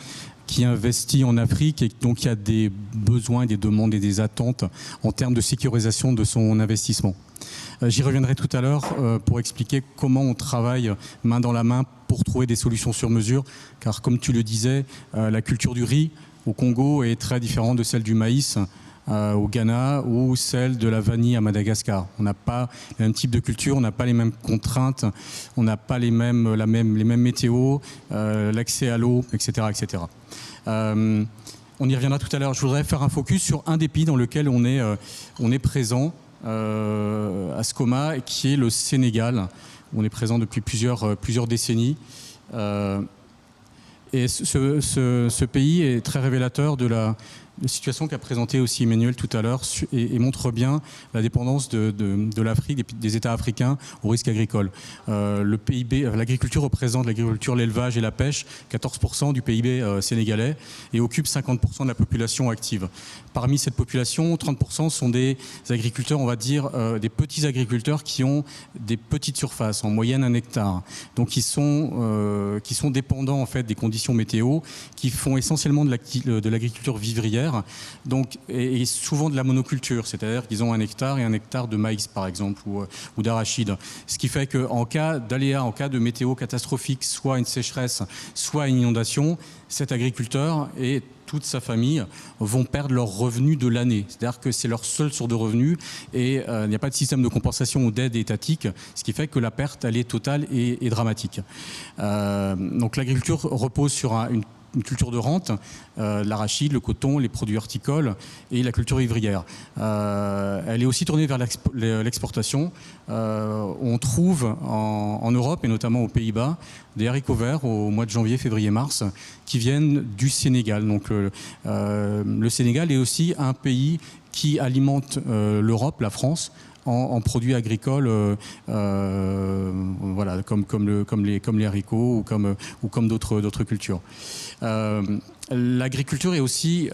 qui investit en Afrique et donc qui a des besoins, des demandes et des attentes en termes de sécurisation de son investissement. J'y reviendrai tout à l'heure pour expliquer comment on travaille main dans la main pour trouver des solutions sur mesure, car comme tu le disais, la culture du riz au Congo est très différente de celle du maïs au Ghana ou celle de la vanille à Madagascar. On n'a pas le même type de culture, on n'a pas les mêmes contraintes, on n'a pas les mêmes météos, l'accès à l'eau, etc. etc. On y reviendra tout à l'heure. Je voudrais faire un focus sur un des pays dans lequel on est présent à Skoma, qui est le Sénégal. On est présent depuis plusieurs décennies. Et ce pays est très révélateur de la situation qu'a présentée aussi Emmanuel tout à l'heure et montre bien la dépendance de l'Afrique, des États africains au risque agricole. Le PIB, l'agriculture représente l'élevage et la pêche, 14% du PIB sénégalais et occupe 50% de la population active. Parmi cette population, 30% sont des agriculteurs, on va dire, des petits agriculteurs qui ont des petites surfaces, en moyenne 1 hectare. Donc qui sont dépendants en fait des conditions météo, qui font essentiellement de l'agriculture vivrière. Donc, et souvent de la monoculture, c'est-à-dire qu'ils ont 1 hectare et 1 hectare de maïs par exemple ou d'arachide. Ce qui fait qu'en cas d'aléa, en cas de météo catastrophique, soit une sécheresse, soit une inondation, cet agriculteur et toute sa famille vont perdre leurs revenus de l'année. C'est-à-dire que c'est leur seule source de revenus et il n'y a pas de système de compensation ou d'aide étatique, ce qui fait que la perte, elle est totale et dramatique. Donc l'agriculture repose sur une culture de rente, l'arachide, le coton, les produits horticoles et la culture vivrière. Elle est aussi tournée vers l'exportation. On trouve en Europe et notamment aux Pays-Bas des haricots verts au mois de janvier, février, mars qui viennent du Sénégal. Donc le Sénégal est aussi un pays qui alimente l'Europe, la France, en produits agricoles, voilà, comme les haricots ou comme d'autres cultures. L'agriculture est aussi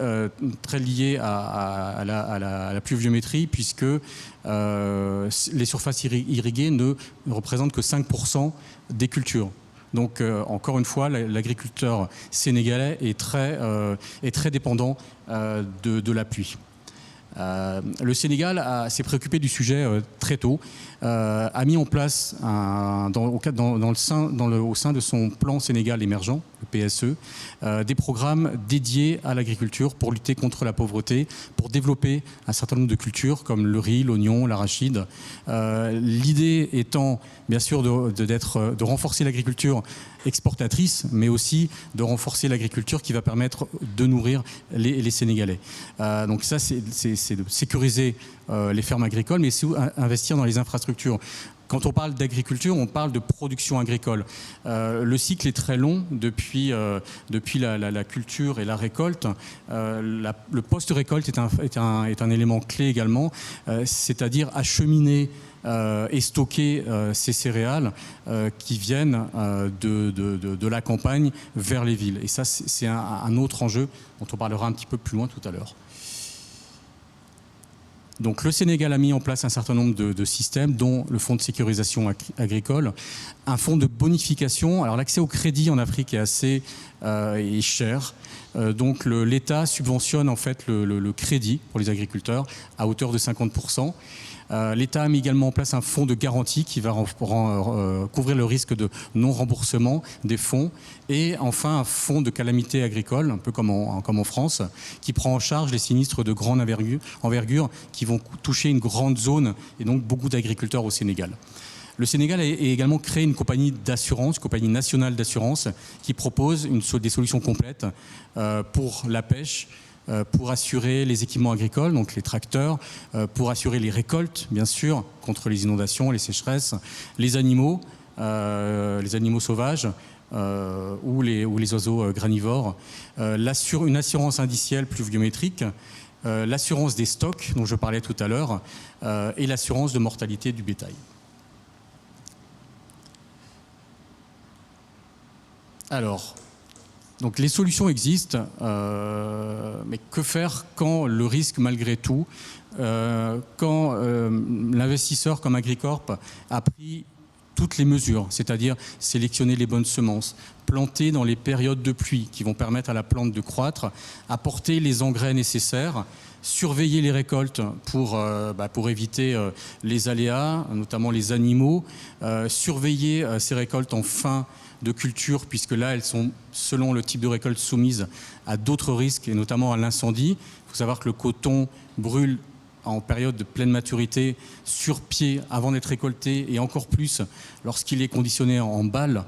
très liée à la pluviométrie, puisque les surfaces irriguées ne représentent que 5% des cultures. Donc, encore une fois, l'agriculteur sénégalais est très dépendant de la pluie. Le Sénégal s'est préoccupé du sujet très tôt, a mis en place au sein de son plan Sénégal émergent, le PSE, des programmes dédiés à l'agriculture pour lutter contre la pauvreté, pour développer un certain nombre de cultures comme le riz, l'oignon, l'arachide. L'idée étant bien sûr de renforcer l'agriculture exportatrice, mais aussi de renforcer l'agriculture qui va permettre de nourrir les Sénégalais. Donc ça, c'est de sécuriser les fermes agricoles, mais aussi investir dans les infrastructures. Quand on parle d'agriculture, on parle de production agricole. Le cycle est très long depuis la culture et la récolte. Le post-récolte est un élément clé également, c'est-à-dire acheminer et stocker ces céréales qui viennent de la campagne vers les villes. Et ça, c'est un autre enjeu dont on parlera un petit peu plus loin tout à l'heure. Donc le Sénégal a mis en place un certain nombre de systèmes, dont le fonds de sécurisation agricole, un fonds de bonification. Alors l'accès au crédit en Afrique est assez cher. Donc l'État subventionne en fait le crédit pour les agriculteurs à hauteur de 50%. L'État a mis également en place un fonds de garantie qui va couvrir le risque de non-remboursement des fonds. Et enfin, un fonds de calamité agricole, un peu comme en France, qui prend en charge les sinistres de grande envergure qui vont toucher une grande zone et donc beaucoup d'agriculteurs au Sénégal. Le Sénégal a également créé une compagnie d'assurance, compagnie nationale d'assurance, qui propose des solutions complètes pour la pêche, pour assurer les équipements agricoles, donc les tracteurs, pour assurer les récoltes, bien sûr, contre les inondations, les sécheresses, les animaux sauvages ou les oiseaux granivores, une assurance indicielle pluviométrique, l'assurance des stocks, dont je parlais tout à l'heure, et l'assurance de mortalité du bétail. Alors, donc les solutions existent, mais que faire quand le risque, malgré tout, quand l'investisseur comme Agricorp a pris toutes les mesures, c'est-à-dire sélectionner les bonnes semences, planter dans les périodes de pluie qui vont permettre à la plante de croître, apporter les engrais nécessaires, surveiller les récoltes pour éviter les aléas, notamment les animaux, surveiller ces récoltes en fin de culture, puisque là, elles sont, selon le type de récolte, soumises à d'autres risques, et notamment à l'incendie. Il faut savoir que le coton brûle en période de pleine maturité, sur pied, avant d'être récolté, et encore plus lorsqu'il est conditionné en balles,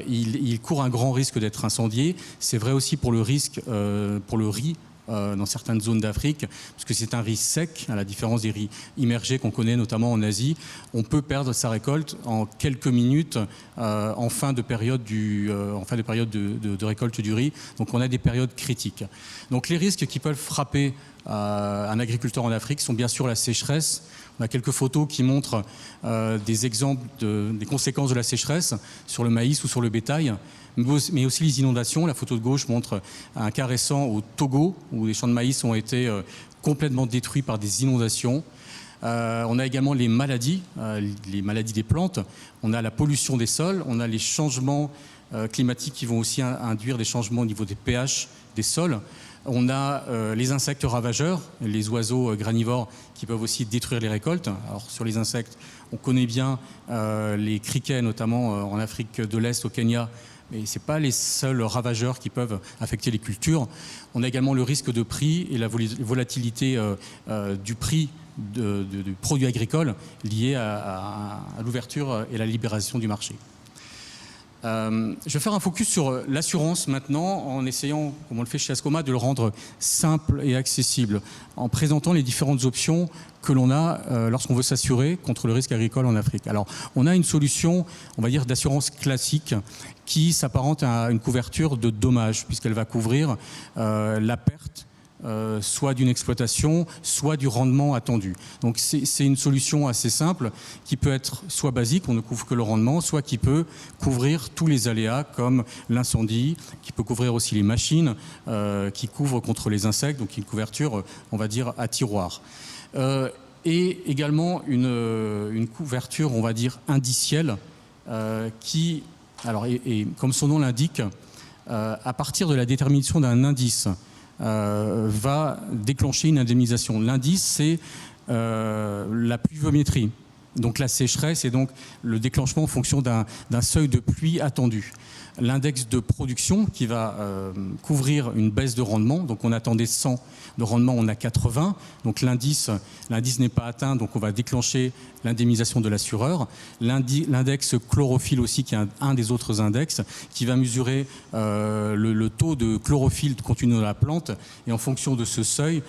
il court un grand risque d'être incendié. C'est vrai aussi pour le riz, dans certaines zones d'Afrique, parce que c'est un riz sec, à la différence des riz immergés qu'on connaît notamment en Asie. On peut perdre sa récolte en quelques minutes en fin de période de récolte du riz. Donc on a des périodes critiques. Donc les risques qui peuvent frapper un agriculteur en Afrique sont bien sûr la sécheresse. On a quelques photos qui montrent des exemples des conséquences de la sécheresse sur le maïs ou sur le bétail, mais aussi les inondations. La photo de gauche montre un cas récent au Togo, où les champs de maïs ont été complètement détruits par des inondations. On a également les maladies des plantes. On a la pollution des sols. On a les changements climatiques qui vont aussi induire des changements au niveau des pH des sols. On a les insectes ravageurs, les oiseaux granivores qui peuvent aussi détruire les récoltes. Alors sur les insectes, on connaît bien les criquets, notamment en Afrique de l'Est, au Kenya, mais ce n'est pas les seuls ravageurs qui peuvent affecter les cultures. On a également le risque de prix et la volatilité du prix du produit agricole lié à l'ouverture et la libération du marché. Je vais faire un focus sur l'assurance maintenant, en essayant, comme on le fait chez Ascoma, de le rendre simple et accessible, en présentant les différentes options que l'on a lorsqu'on veut s'assurer contre le risque agricole en Afrique. Alors, on a une solution, on va dire, d'assurance classique qui s'apparente à une couverture de dommages, puisqu'elle va couvrir la perte soit d'une exploitation, soit du rendement attendu. Donc c'est une solution assez simple qui peut être soit basique, on ne couvre que le rendement, soit qui peut couvrir tous les aléas comme l'incendie, qui peut couvrir aussi les machines, qui couvre contre les insectes, donc une couverture, on va dire, à tiroir. Et également une couverture, on va dire, indicielle, qui, alors, et comme son nom l'indique, à partir de la détermination d'un indice, va déclencher une indemnisation. L'indice, c'est la pluviométrie, donc la sécheresse, et donc le déclenchement en fonction d'un seuil de pluie attendu. L'index de production qui va couvrir une baisse de rendement, donc on attendait 100 de rendement, on a 80, donc l'indice n'est pas atteint, donc on va déclencher l'indemnisation de l'assureur. L'index chlorophylle aussi, qui est un des autres index, qui va mesurer le taux de chlorophylle contenu dans la plante, et en fonction de ce seuil,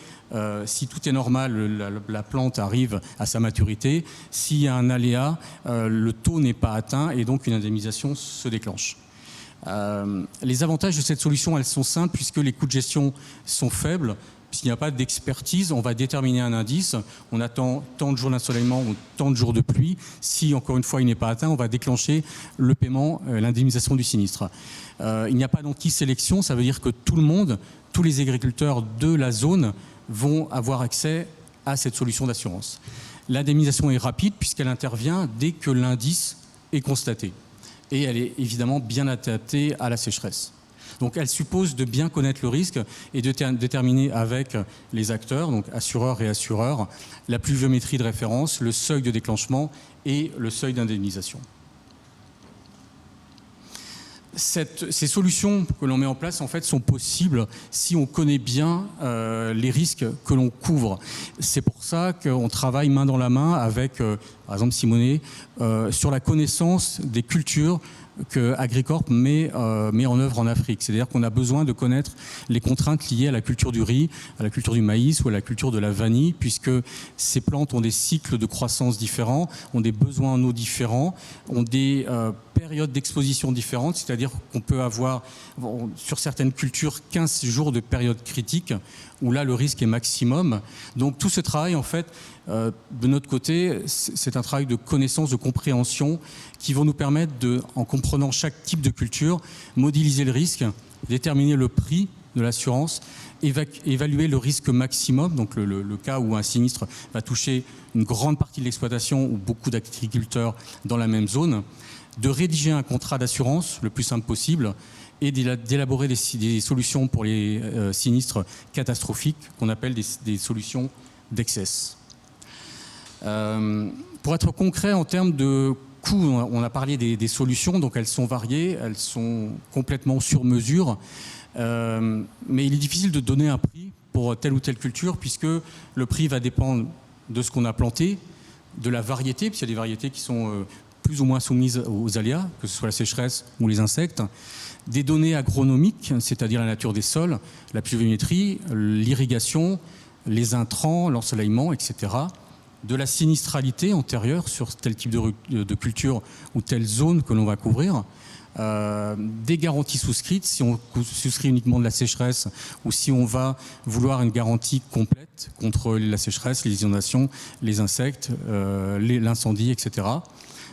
si tout est normal, la plante arrive à sa maturité. S'il y a un aléa, le taux n'est pas atteint, et donc une indemnisation se déclenche. Les avantages de cette solution, elles sont simples puisque les coûts de gestion sont faibles. S'il n'y a pas d'expertise, on va déterminer un indice, on attend tant de jours d'ensoleillement ou tant de jours de pluie. Si, encore une fois, il n'est pas atteint, on va déclencher le paiement, l'indemnisation du sinistre. Il n'y a pas d'anti-sélection, ça veut dire que tout le monde, tous les agriculteurs de la zone vont avoir accès à cette solution d'assurance. L'indemnisation est rapide puisqu'elle intervient dès que l'indice est constaté. Et elle est évidemment bien adaptée à la sécheresse. Donc elle suppose de bien connaître le risque et de déterminer avec les acteurs, donc assureurs et assureurs, la pluviométrie de référence, le seuil de déclenchement et le seuil d'indemnisation. Ces solutions que l'on met en place en fait sont possibles si on connaît bien les risques que l'on couvre. C'est pour ça qu'on travaille main dans la main avec, par exemple Simonet, sur la connaissance des cultures que Agricorp met en œuvre en Afrique. C'est-à-dire qu'on a besoin de connaître les contraintes liées à la culture du riz, à la culture du maïs ou à la culture de la vanille, puisque ces plantes ont des cycles de croissance différents, ont des besoins en eau différents, ont des périodes d'exposition différentes, c'est-à-dire qu'on peut avoir sur certaines cultures 15 jours de période critique où là le risque est maximum. Donc tout ce travail en fait de notre côté, c'est un travail de connaissance, de compréhension qui vont nous permettre de, en comprenant chaque type de culture, modéliser le risque, déterminer le prix de l'assurance, évaluer le risque maximum, donc le cas où un sinistre va toucher une grande partie de l'exploitation ou beaucoup d'agriculteurs dans la même zone, de rédiger un contrat d'assurance le plus simple possible et d'élaborer des solutions pour les sinistres catastrophiques qu'on appelle des solutions d'excess. Pour être concret en termes de coûts, on a parlé des solutions, donc elles sont variées, elles sont complètement sur mesure, mais il est difficile de donner un prix pour telle ou telle culture puisque le prix va dépendre de ce qu'on a planté, de la variété, puisqu'il y a des variétés qui sont plus ou moins soumises aux aléas, que ce soit la sécheresse ou les insectes, des données agronomiques, c'est-à-dire la nature des sols, la pluviométrie, l'irrigation, les intrants, l'ensoleillement, etc., de la sinistralité antérieure sur tel type de culture ou telle zone que l'on va couvrir, des garanties souscrites, si on souscrit uniquement de la sécheresse ou si on va vouloir une garantie complète contre la sécheresse, les inondations, les insectes, l'incendie, etc.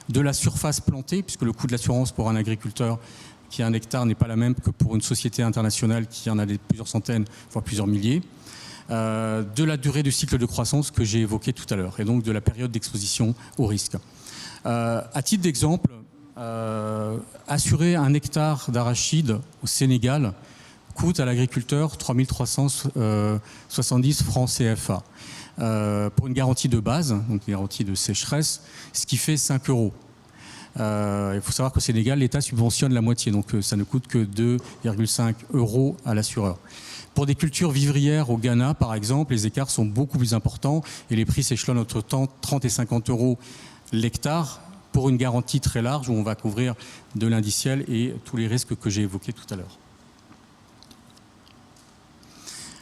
De la surface plantée, puisque le coût de l'assurance pour un agriculteur qui a un hectare n'est pas la même que pour une société internationale qui en a plusieurs centaines, voire plusieurs milliers. De la durée du cycle de croissance que j'ai évoqué tout à l'heure, et donc de la période d'exposition au risque. À titre d'exemple, assurer un hectare d'arachide au Sénégal coûte à l'agriculteur 3 370 francs CFA. Pour une garantie de base, donc une garantie de sécheresse, ce qui fait 5 €. Il faut savoir qu'au Sénégal, l'État subventionne la moitié, donc ça ne coûte que 2,5 € à l'assureur. Pour des cultures vivrières au Ghana, par exemple, les écarts sont beaucoup plus importants et les prix s'échelonnent entre 30 et 50 € l'hectare pour une garantie très large où on va couvrir de l'indiciel et tous les risques que j'ai évoqués tout à l'heure.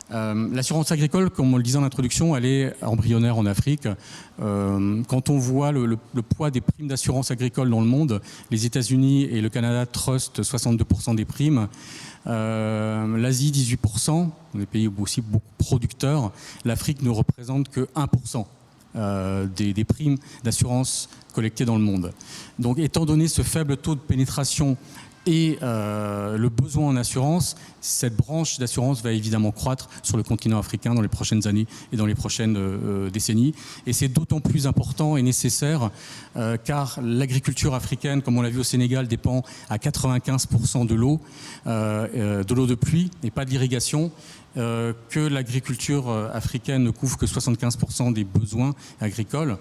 L'assurance agricole, comme on le disait en introduction, elle est embryonnaire en Afrique. Quand on voit le poids des primes d'assurance agricole dans le monde, les États-Unis et le Canada trustent 62% des primes. L'Asie, 18%, des pays aussi beaucoup producteurs. L'Afrique ne représente que 1% des primes d'assurance collectées dans le monde. Donc, étant donné ce faible taux de pénétration et le besoin en assurance, cette branche d'assurance va évidemment croître sur le continent africain dans les prochaines années et dans les prochaines décennies. Et c'est d'autant plus important et nécessaire car l'agriculture africaine, comme on l'a vu au Sénégal, dépend à 95% de l'eau de pluie et pas de l'irrigation. Que l'agriculture africaine ne couvre que 75% des besoins agricoles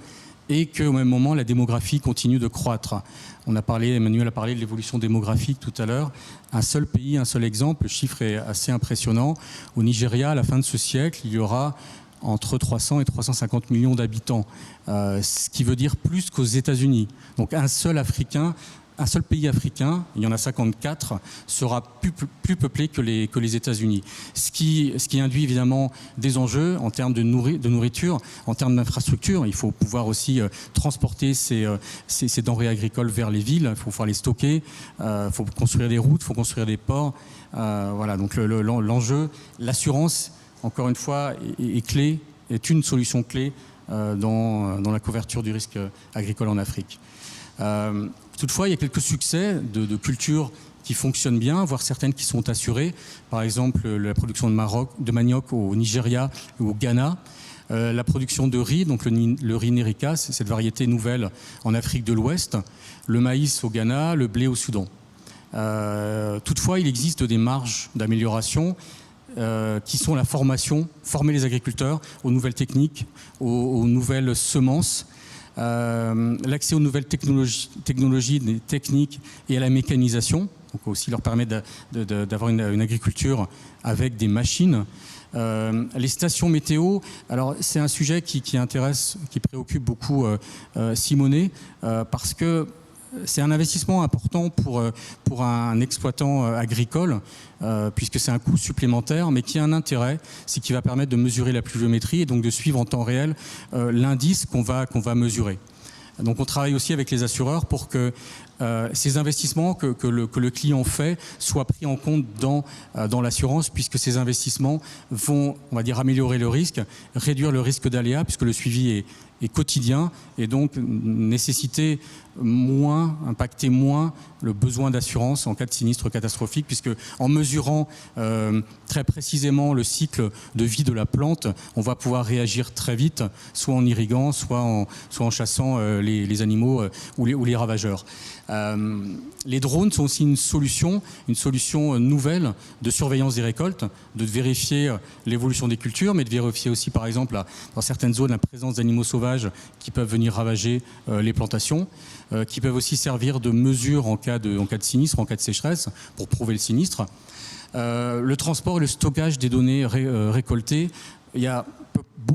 et qu'au même moment, la démographie continue de croître. Emmanuel a parlé de l'évolution démographique tout à l'heure. Un seul pays, un seul exemple, le chiffre est assez impressionnant. Au Nigeria, à la fin de ce siècle, il y aura entre 300 et 350 millions d'habitants, ce qui veut dire plus qu'aux États-Unis. Donc un seul pays africain, il y en a 54, sera plus peuplé que les États-Unis. Ce qui induit évidemment des enjeux en termes de nourriture, en termes d'infrastructure. Il faut pouvoir aussi transporter ces denrées agricoles vers les villes, il faut pouvoir les stocker, il faut construire des routes, il faut construire des ports. Voilà, donc l'enjeu, l'assurance, encore une fois, est une solution clé dans la couverture du risque agricole en Afrique. Toutefois, il y a quelques succès de cultures qui fonctionnent bien, voire certaines qui sont assurées. Par exemple, la production de manioc au Nigeria ou au Ghana. La production de riz, donc le riz Nerica, c'est cette variété nouvelle en Afrique de l'Ouest. Le maïs au Ghana, le blé au Soudan. Toutefois, il existe des marges d'amélioration qui sont la formation, former les agriculteurs aux nouvelles techniques, aux nouvelles semences, l'accès aux nouvelles technologies, des techniques et à la mécanisation, donc aussi leur permettre d'avoir une agriculture avec des machines. Les stations météo, alors c'est un sujet qui préoccupe beaucoup Simonet, parce que c'est un investissement important pour un exploitant agricole, puisque c'est un coût supplémentaire, mais qui a un intérêt, c'est qu'il va permettre de mesurer la pluviométrie et donc de suivre en temps réel l'indice qu'on va mesurer. Donc on travaille aussi avec les assureurs pour que ces investissements que le client fait soient pris en compte dans l'assurance, puisque ces investissements vont, on va dire, améliorer le risque, réduire le risque d'aléa, puisque le suivi est quotidien et donc impacter moins le besoin d'assurance en cas de sinistre catastrophique, puisque en mesurant très précisément le cycle de vie de la plante, on va pouvoir réagir très vite, soit en irriguant, soit en chassant les animaux ou les ravageurs. Les drones sont aussi une solution nouvelle de surveillance des récoltes, de vérifier l'évolution des cultures, mais de vérifier aussi, par exemple, dans certaines zones, la présence d'animaux sauvages qui peuvent venir ravager les plantations, qui peuvent aussi servir de mesure en cas de sinistre, en cas de sécheresse, pour prouver le sinistre. Le transport et le stockage des données récoltées, il y a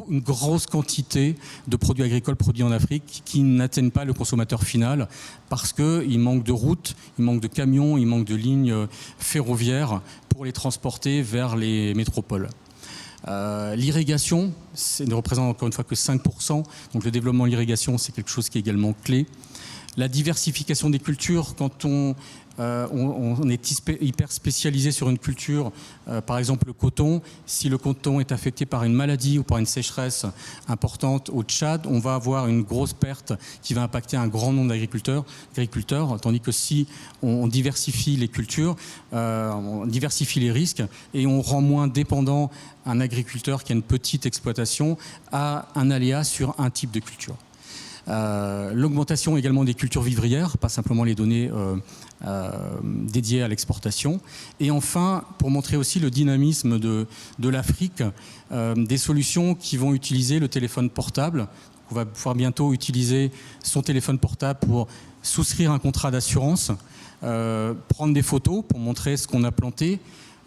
une grosse quantité de produits agricoles produits en Afrique qui n'atteignent pas le consommateur final parce qu'il manque de routes, il manque de camions, il manque de lignes ferroviaires pour les transporter vers les métropoles. L'irrigation ne représente encore une fois que 5%, donc le développement de l'irrigation, c'est quelque chose qui est également clé. La diversification des cultures, quand on est hyper spécialisé sur une culture, par exemple le coton, si le coton est affecté par une maladie ou par une sécheresse importante au Tchad, on va avoir une grosse perte qui va impacter un grand nombre d'agriculteurs, tandis que si on diversifie les cultures, on diversifie les risques et on rend moins dépendant un agriculteur qui a une petite exploitation à un aléa sur un type de culture. L'augmentation également des cultures vivrières, pas simplement les données dédiées à l'exportation. Et enfin, pour montrer aussi le dynamisme de l'Afrique, des solutions qui vont utiliser le téléphone portable. On va pouvoir bientôt utiliser son téléphone portable pour souscrire un contrat d'assurance, prendre des photos pour montrer ce qu'on a planté,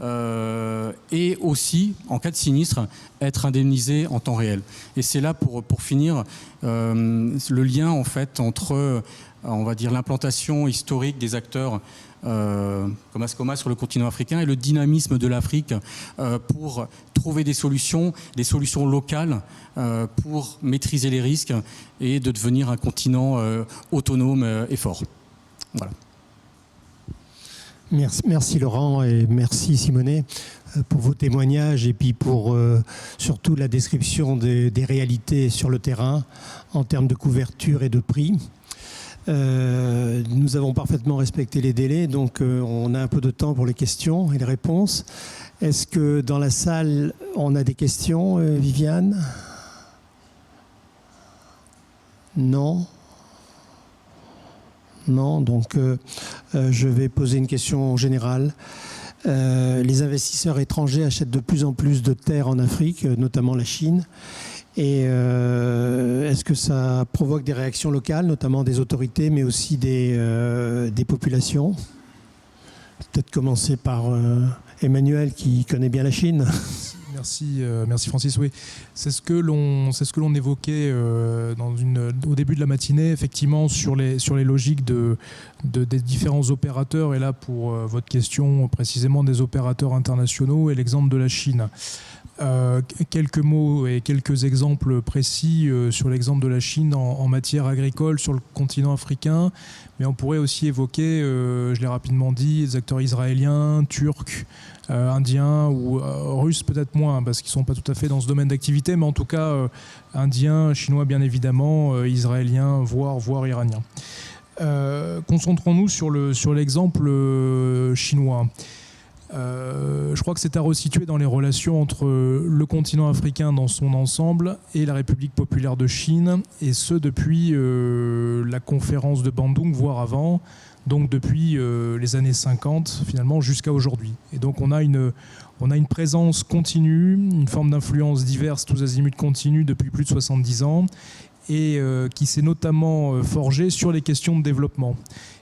et aussi, en cas de sinistre, être indemnisé en temps réel. Et c'est là, pour finir, le lien en fait entre, on va dire, l'implantation historique des acteurs comme Ascoma sur le continent africain et le dynamisme de l'Afrique pour trouver des solutions locales pour maîtriser les risques et de devenir un continent autonome et fort. Voilà. Merci Laurent et merci Simonet pour vos témoignages et puis pour surtout la description des réalités sur le terrain en termes de couverture et de prix. Nous avons parfaitement respecté les délais, donc on a un peu de temps pour les questions et les réponses. Est-ce que dans la salle, on a des questions, Viviane ? Non ? Non, donc je vais poser une question générale. Les investisseurs étrangers achètent de plus en plus de terres en Afrique, notamment la Chine. Et est-ce que ça provoque des réactions locales, notamment des autorités, mais aussi des populations ? Peut-être commencer par Emmanuel, qui connaît bien la Chine. Merci Francis. Oui, c'est ce que l'on évoquait au début de la matinée, effectivement, sur les logiques des différents opérateurs. Et là, pour votre question, précisément des opérateurs internationaux et l'exemple de la Chine. Quelques mots et quelques exemples précis sur l'exemple de la Chine en matière agricole sur le continent africain, mais on pourrait aussi évoquer, je l'ai rapidement dit, les acteurs israéliens, turcs, indiens ou russes peut-être moins, parce qu'ils ne sont pas tout à fait dans ce domaine d'activité, mais en tout cas indiens, chinois bien évidemment, israéliens, voire iraniens. Concentrons-nous sur l'exemple chinois. Je crois que c'est à resituer dans les relations entre le continent africain dans son ensemble et la République populaire de Chine, et ce depuis la conférence de Bandung, voire avant, donc depuis les années 50 finalement jusqu'à aujourd'hui. Et donc on a une présence continue, une forme d'influence diverse, tous azimuts continue depuis plus de 70 ans, et qui s'est notamment forgée sur les questions de développement.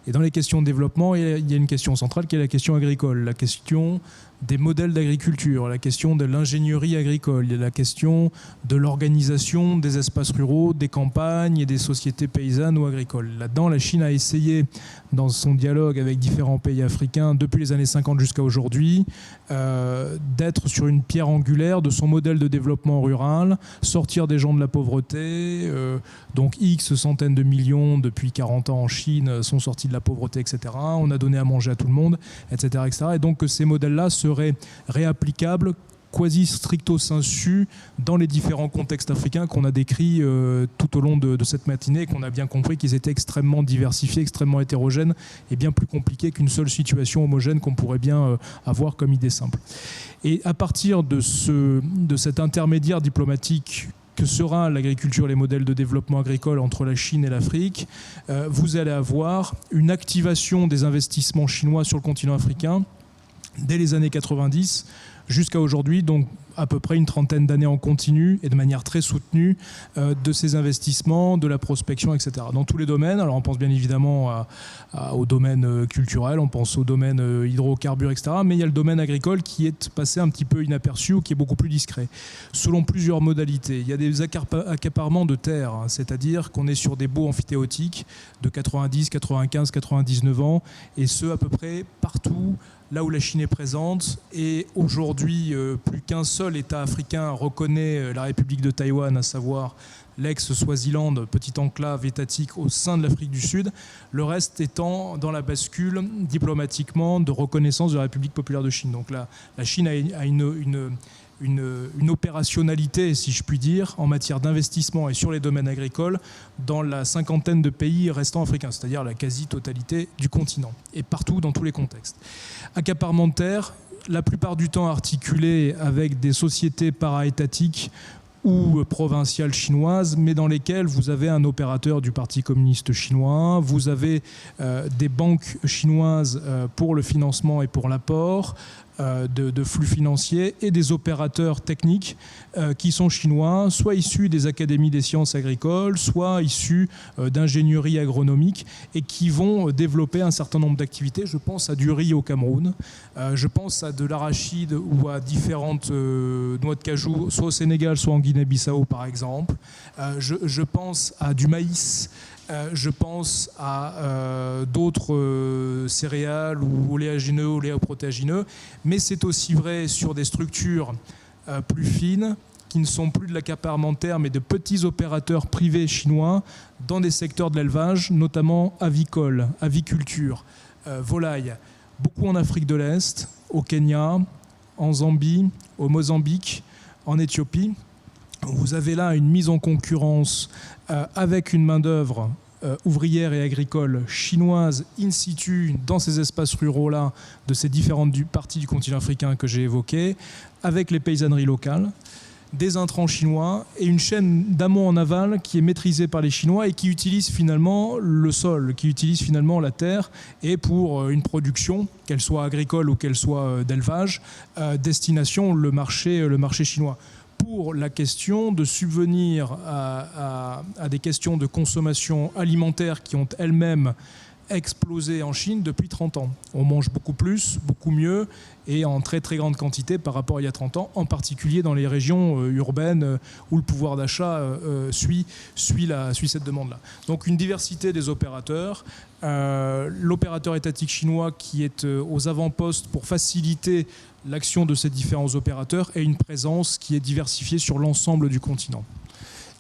Et dans les questions de développement, il y a une question centrale qui est la question agricole, la question des modèles d'agriculture, la question de l'ingénierie agricole, la question de l'organisation des espaces ruraux, des campagnes et des sociétés paysannes ou agricoles. Là-dedans, la Chine a essayé, dans son dialogue avec différents pays africains, depuis les années 50 jusqu'à aujourd'hui, d'être sur une pierre angulaire de son modèle de développement rural, sortir des gens de la pauvreté, donc X centaines de millions depuis 40 ans en Chine sont sortis de la pauvreté, etc. On a donné à manger à tout le monde, etc. etc. Et donc que ces modèles-là seraient réapplicables quasi stricto sensu dans les différents contextes africains qu'on a décrits tout au long de cette matinée, et qu'on a bien compris qu'ils étaient extrêmement diversifiés, extrêmement hétérogènes et bien plus compliqués qu'une seule situation homogène qu'on pourrait bien avoir comme idée simple. Et à partir de cet intermédiaire diplomatique que sera l'agriculture et les modèles de développement agricole entre la Chine et l'Afrique, vous allez avoir une activation des investissements chinois sur le continent africain dès les années 90 jusqu'à aujourd'hui, donc à peu près une trentaine d'années en continu et de manière très soutenue de ces investissements, de la prospection, etc. Dans tous les domaines. Alors on pense bien évidemment au domaine culturel, on pense au domaine hydrocarbures, etc. Mais il y a le domaine agricole qui est passé un petit peu inaperçu ou qui est beaucoup plus discret. Selon plusieurs modalités, il y a des accaparements de terres, hein, c'est-à-dire qu'on est sur des baux amphithéotiques de 90, 95, 99 ans, et ce à peu près partout là où la Chine est présente. Et aujourd'hui, plus qu'un seul État africain reconnaît la République de Taïwan, à savoir l'ex-Swaziland, petite enclave étatique au sein de l'Afrique du Sud, le reste étant dans la bascule diplomatiquement de reconnaissance de la République populaire de Chine. Donc la Chine a une opérationnalité, si je puis dire, en matière d'investissement et sur les domaines agricoles dans la cinquantaine de pays restants africains, c'est-à-dire la quasi-totalité du continent, et partout dans tous les contextes. Accaparement de terre, la plupart du temps articulé avec des sociétés para-étatiques ou provinciales chinoises, mais dans lesquelles vous avez un opérateur du Parti communiste chinois, vous avez des banques chinoises pour le financement et pour l'apport, de flux financiers et des opérateurs techniques qui sont chinois, soit issus des académies des sciences agricoles, soit issus d'ingénierie agronomique et qui vont développer un certain nombre d'activités. Je pense à du riz au Cameroun, je pense à de l'arachide ou à différentes noix de cajou, soit au Sénégal, soit en Guinée-Bissau par exemple. Je pense à du maïs. Je pense à d'autres céréales ou oléagineux, oléoprotéagineux, mais c'est aussi vrai sur des structures plus fines qui ne sont plus de l'accaparement mais de petits opérateurs privés chinois dans des secteurs de l'élevage, notamment avicole, aviculture, volaille, beaucoup en Afrique de l'Est, au Kenya, en Zambie, au Mozambique, en Éthiopie. Vous avez là une mise en concurrence avec une main-d'œuvre ouvrière et agricole chinoise in situ dans ces espaces ruraux-là de ces différentes parties du continent africain que j'ai évoquées, avec les paysanneries locales, des intrants chinois et une chaîne d'amont en aval qui est maîtrisée par les Chinois et qui utilise finalement le sol, qui utilise finalement la terre et pour une production, qu'elle soit agricole ou qu'elle soit d'élevage, destination le marché chinois. Pour la question de subvenir à des questions de consommation alimentaire qui ont elles-mêmes explosé en Chine depuis 30 ans. On mange beaucoup plus, beaucoup mieux et en très très grande quantité par rapport à il y a 30 ans, en particulier dans les régions urbaines où le pouvoir d'achat suit cette demande-là. Donc une diversité des opérateurs, l'opérateur étatique chinois qui est aux avant-postes pour faciliter l'action de ces différents opérateurs et une présence qui est diversifiée sur l'ensemble du continent.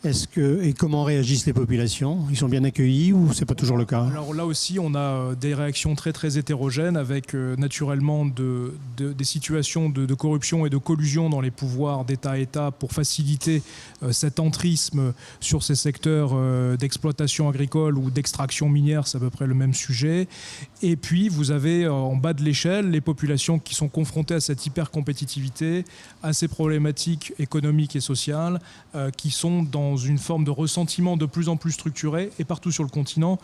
Et comment réagissent les populations? Ils sont bien accueillis ou c'est pas toujours le cas? Alors là aussi, on a des réactions très très hétérogènes avec naturellement des situations de corruption et de collusion dans les pouvoirs d'État à État pour faciliter cet entrisme sur ces secteurs d'exploitation agricole ou d'extraction minière, c'est à peu près le même sujet. Et puis vous avez en bas de l'échelle les populations qui sont confrontées à cette hyper-compétitivité, à ces problématiques économiques et sociales qui sont dans une forme de ressentiment de plus en plus structuré et partout sur le continent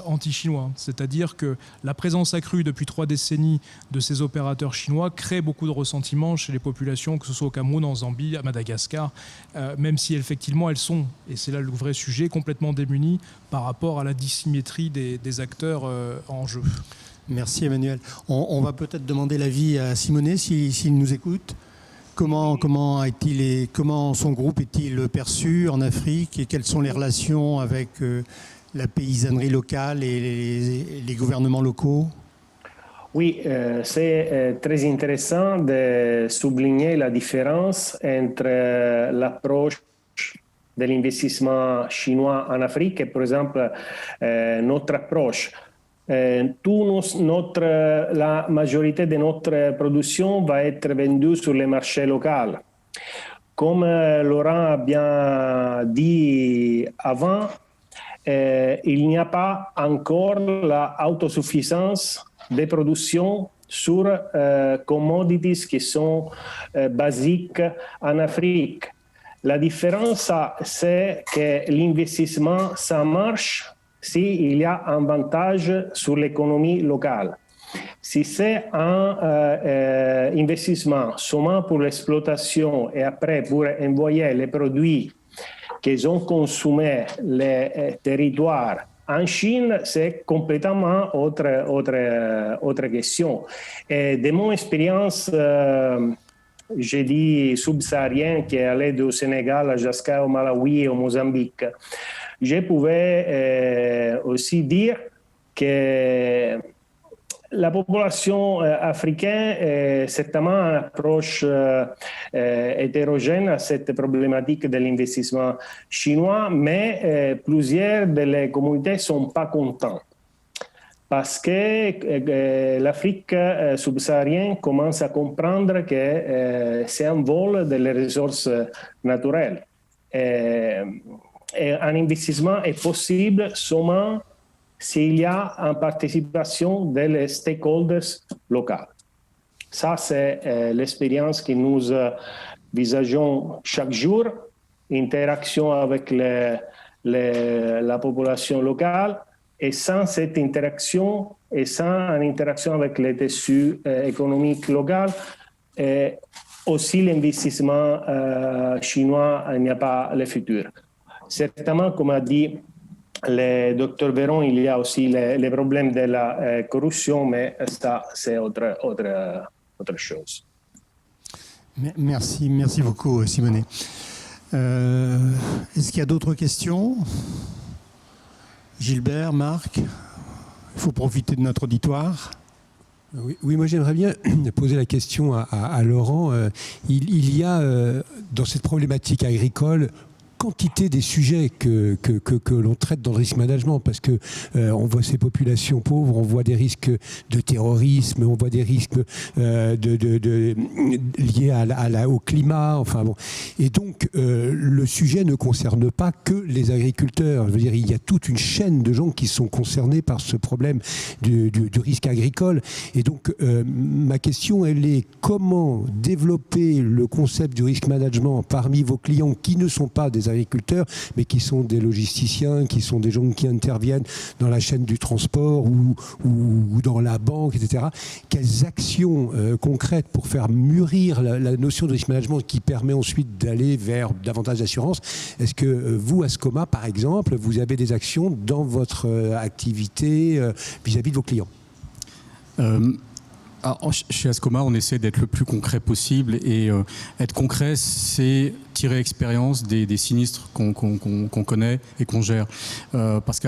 anti-chinois. C'est-à-dire que la présence accrue depuis 3 décennies de ces opérateurs chinois crée beaucoup de ressentiment chez les populations, que ce soit au Cameroun, en Zambie, à Madagascar, même si effectivement elles sont, et c'est là le vrai sujet, complètement démunies par rapport à la dissymétrie des acteurs en jeu. Merci Emmanuel. On va peut-être demander l'avis à Simonet s'il nous écoute. Comment son groupe est-il perçu en Afrique et quelles sont les relations avec la paysannerie locale et les gouvernements locaux? Oui, c'est très intéressant de souligner la différence entre l'approche de l'investissement chinois en Afrique et par exemple notre approche. La majorité de notre production va être vendue sur les marchés locaux. Comme Laurent a bien dit avant, il n'y a pas encore l'autosuffisance des productions sur commodities qui sont basiques en Afrique. La différence, c'est que l'investissement, ça marche s'il y a un avantage sur l'économie locale. Si c'est un investissement seulement pour l'exploitation et après pour envoyer les produits qu'ils ont consommés les territoires en Chine, c'est complètement autre question. Et de mon expérience, j'ai dit subsaharienne qui est allée du Sénégal à Jasca, au Malawi et au Mozambique, je pouvais aussi dire que la population africaine est certainement une approche hétérogène à cette problématique de l'investissement chinois, mais plusieurs des communautés ne sont pas contentes parce que l'Afrique subsaharienne commence à comprendre que c'est un vol des ressources naturelles. Et un investissement est possible seulement s'il y a une participation des stakeholders locaux. Ça, c'est l'expérience que nous visageons chaque jour, interaction avec la population locale, et sans cette interaction et sans une interaction avec les tissus économiques locaux, Et aussi, l'investissement chinois n'y a pas le futur. Certainement, comme a dit le docteur Véron, il y a aussi les problèmes de la corruption, mais ça, c'est autre chose. Merci beaucoup, Simonet. Est-ce qu'il y a d'autres questions? Gilbert, Marc, il faut profiter de notre auditoire. Oui, moi j'aimerais bien poser la question à Laurent. Il y a dans cette problématique agricole quantité des sujets que l'on traite dans le risk management, parce que on voit ces populations pauvres, on voit des risques de terrorisme, on voit des risques liés au climat, enfin bon. Et donc le sujet ne concerne pas que les agriculteurs. Je veux dire, il y a toute une chaîne de gens qui sont concernés par ce problème du risque agricole. Et donc ma question, elle est: comment développer le concept du risk management parmi vos clients qui ne sont pas des agriculteurs, mais qui sont des logisticiens, qui sont des gens qui interviennent dans la chaîne du transport ou dans la banque, etc. Quelles actions concrètes pour faire mûrir la notion de risk management qui permet ensuite d'aller vers davantage d'assurance? Est-ce que vous, Ascoma, par exemple, vous avez des actions dans votre activité vis-à-vis de vos clients? Alors, chez Ascoma, on essaie d'être le plus concret possible, et être concret, c'est tirer expérience des sinistres qu'on connaît et qu'on gère. Parce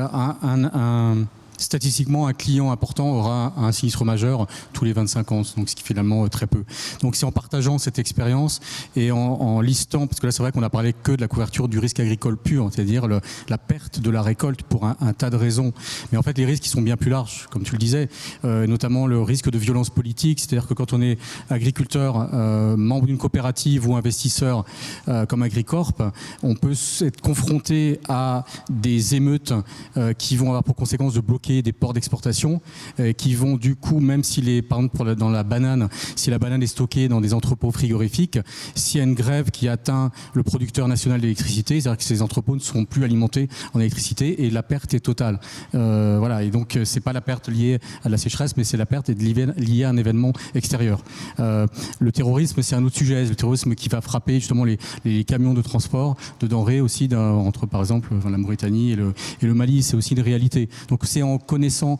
statistiquement, un client important aura un sinistre majeur tous les 25 ans, donc ce qui est finalement très peu. Donc c'est en partageant cette expérience et en listant, parce que là c'est vrai qu'on a parlé que de la couverture du risque agricole pur, c'est-à-dire la perte de la récolte pour un tas de raisons. Mais en fait les risques ils sont bien plus larges, comme tu le disais, notamment le risque de violence politique, c'est-à-dire que quand on est agriculteur, membre d'une coopérative ou investisseur comme Agricorp, on peut être confronté à des émeutes qui vont avoir pour conséquence de bloquer des ports d'exportation, qui vont du coup, même si par exemple dans la banane, si la banane est stockée dans des entrepôts frigorifiques, s'il y a une grève qui atteint le producteur national d'électricité, c'est-à-dire que ces entrepôts ne seront plus alimentés en électricité et la perte est totale. Voilà, et donc c'est pas la perte liée à la sécheresse, mais c'est la perte liée à un événement extérieur. Le terrorisme, c'est un autre sujet. Le terrorisme qui va frapper justement les camions de transport de denrées aussi entre par exemple la Mauritanie et le Mali, c'est aussi une réalité. Donc c'est en connaissant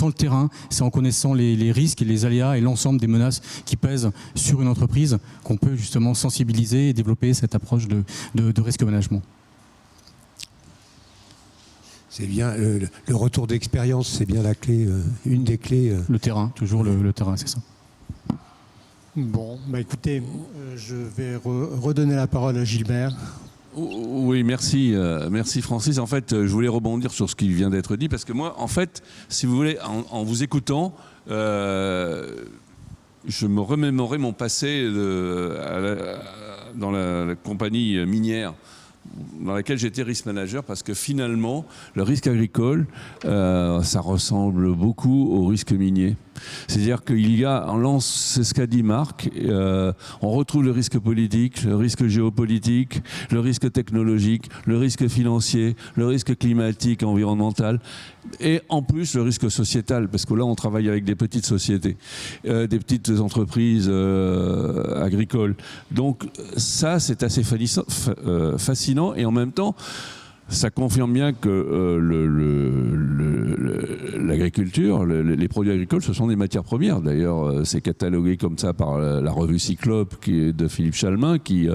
le terrain, c'est en connaissant les risques et les aléas et l'ensemble des menaces qui pèsent sur une entreprise qu'on peut justement sensibiliser et développer cette approche de risque management. C'est bien, le retour d'expérience, c'est bien la clé, une des clés. Le terrain, toujours le terrain, c'est ça. Bon, écoutez, je vais redonner la parole à Gilbert. Oui, merci Francis. En fait, je voulais rebondir sur ce qui vient d'être dit, parce que moi, en fait, si vous voulez, en vous écoutant, je me remémorais mon passé dans la compagnie minière dans laquelle j'étais risk manager, parce que finalement, le risque agricole, ça ressemble beaucoup au risque minier. C'est-à-dire qu'il y a, c'est ce qu'a dit Marc, on retrouve le risque politique, le risque géopolitique, le risque technologique, le risque financier, le risque climatique, environnemental, et en plus le risque sociétal, parce que là on travaille avec des petites sociétés, des petites entreprises agricoles. Donc ça c'est assez fascinant, et en même temps ça confirme bien que l'agriculture, les produits agricoles, ce sont des matières premières. D'ailleurs, c'est catalogué comme ça par la revue Cyclope de Philippe Chalmin, qui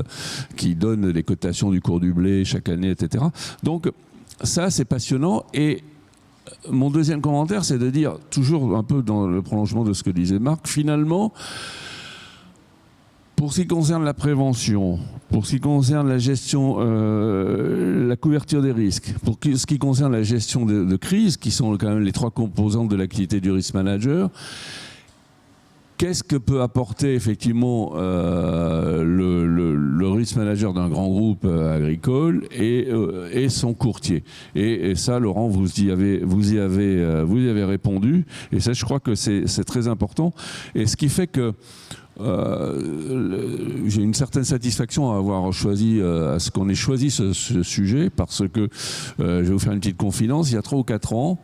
donne les cotations du cours du blé chaque année, etc. Donc ça, c'est passionnant. Et mon deuxième commentaire, c'est de dire, toujours un peu dans le prolongement de ce que disait Marc, finalement, pour ce qui concerne la prévention, pour ce qui concerne la gestion, la couverture des risques, pour ce qui concerne la gestion de crise, qui sont quand même les trois composantes de l'activité du risk manager, qu'est-ce que peut apporter effectivement le risk manager d'un grand groupe agricole et son courtier? Et ça, Laurent, vous y avez répondu. Et ça, je crois que c'est très important. Et ce qui fait que j'ai une certaine satisfaction à avoir choisi, à ce qu'on ait choisi ce sujet, parce que je vais vous faire une petite confidence. Il y a 3 ou 4 ans,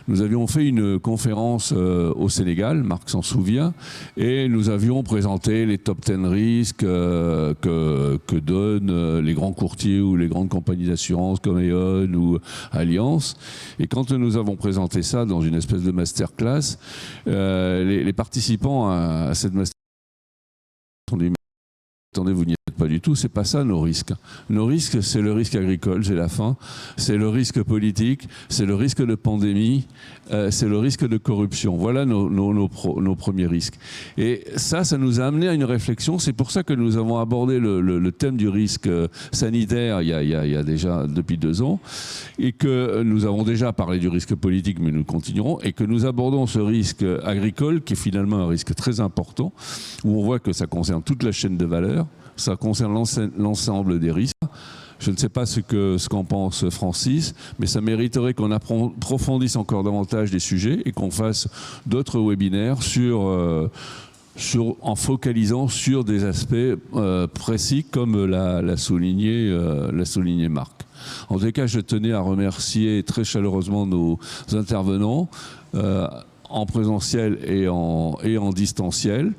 nous avions fait une conférence au Sénégal, Marc s'en souvient, et nous avions présenté les top 10 risques que donnent les grands courtiers ou les grandes compagnies d'assurance comme Aon ou Allianz. Et quand nous avons présenté ça dans une espèce de masterclass, les participants à cette masterclass ont dit: attendez, vous n'y êtes pas du tout, c'est pas ça nos risques. Nos risques, c'est le risque agricole, j'ai la faim, c'est le risque politique, c'est le risque de pandémie, c'est le risque de corruption. Voilà nos premiers risques. Et ça nous a amené à une réflexion. C'est pour ça que nous avons abordé le thème du risque sanitaire il y a déjà depuis 2 ans, et que nous avons déjà parlé du risque politique, mais nous continuerons, et que nous abordons ce risque agricole, qui est finalement un risque très important, où on voit que ça concerne toute la chaîne de valeur. Ça concerne l'ensemble des risques. Je ne sais pas ce qu'en pense Francis, mais ça mériterait qu'on approfondisse encore davantage les sujets et qu'on fasse d'autres webinaires en focalisant sur des aspects précis, comme l'a souligné Marc. En tout cas, je tenais à remercier très chaleureusement nos intervenants, en présentiel et en distanciel.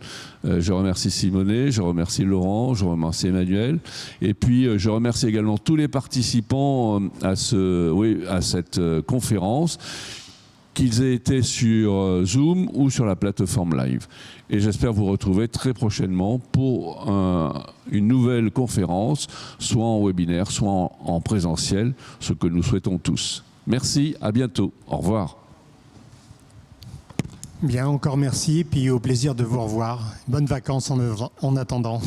Je remercie Simonet, je remercie Laurent, je remercie Emmanuel. Et puis, je remercie également tous les participants à cette conférence, qu'ils aient été sur Zoom ou sur la plateforme live. Et j'espère vous retrouver très prochainement pour une nouvelle conférence, soit en webinaire, soit en présentiel, ce que nous souhaitons tous. Merci, à bientôt. Au revoir. Bien, encore merci, puis au plaisir de vous revoir. Bonnes vacances en attendant.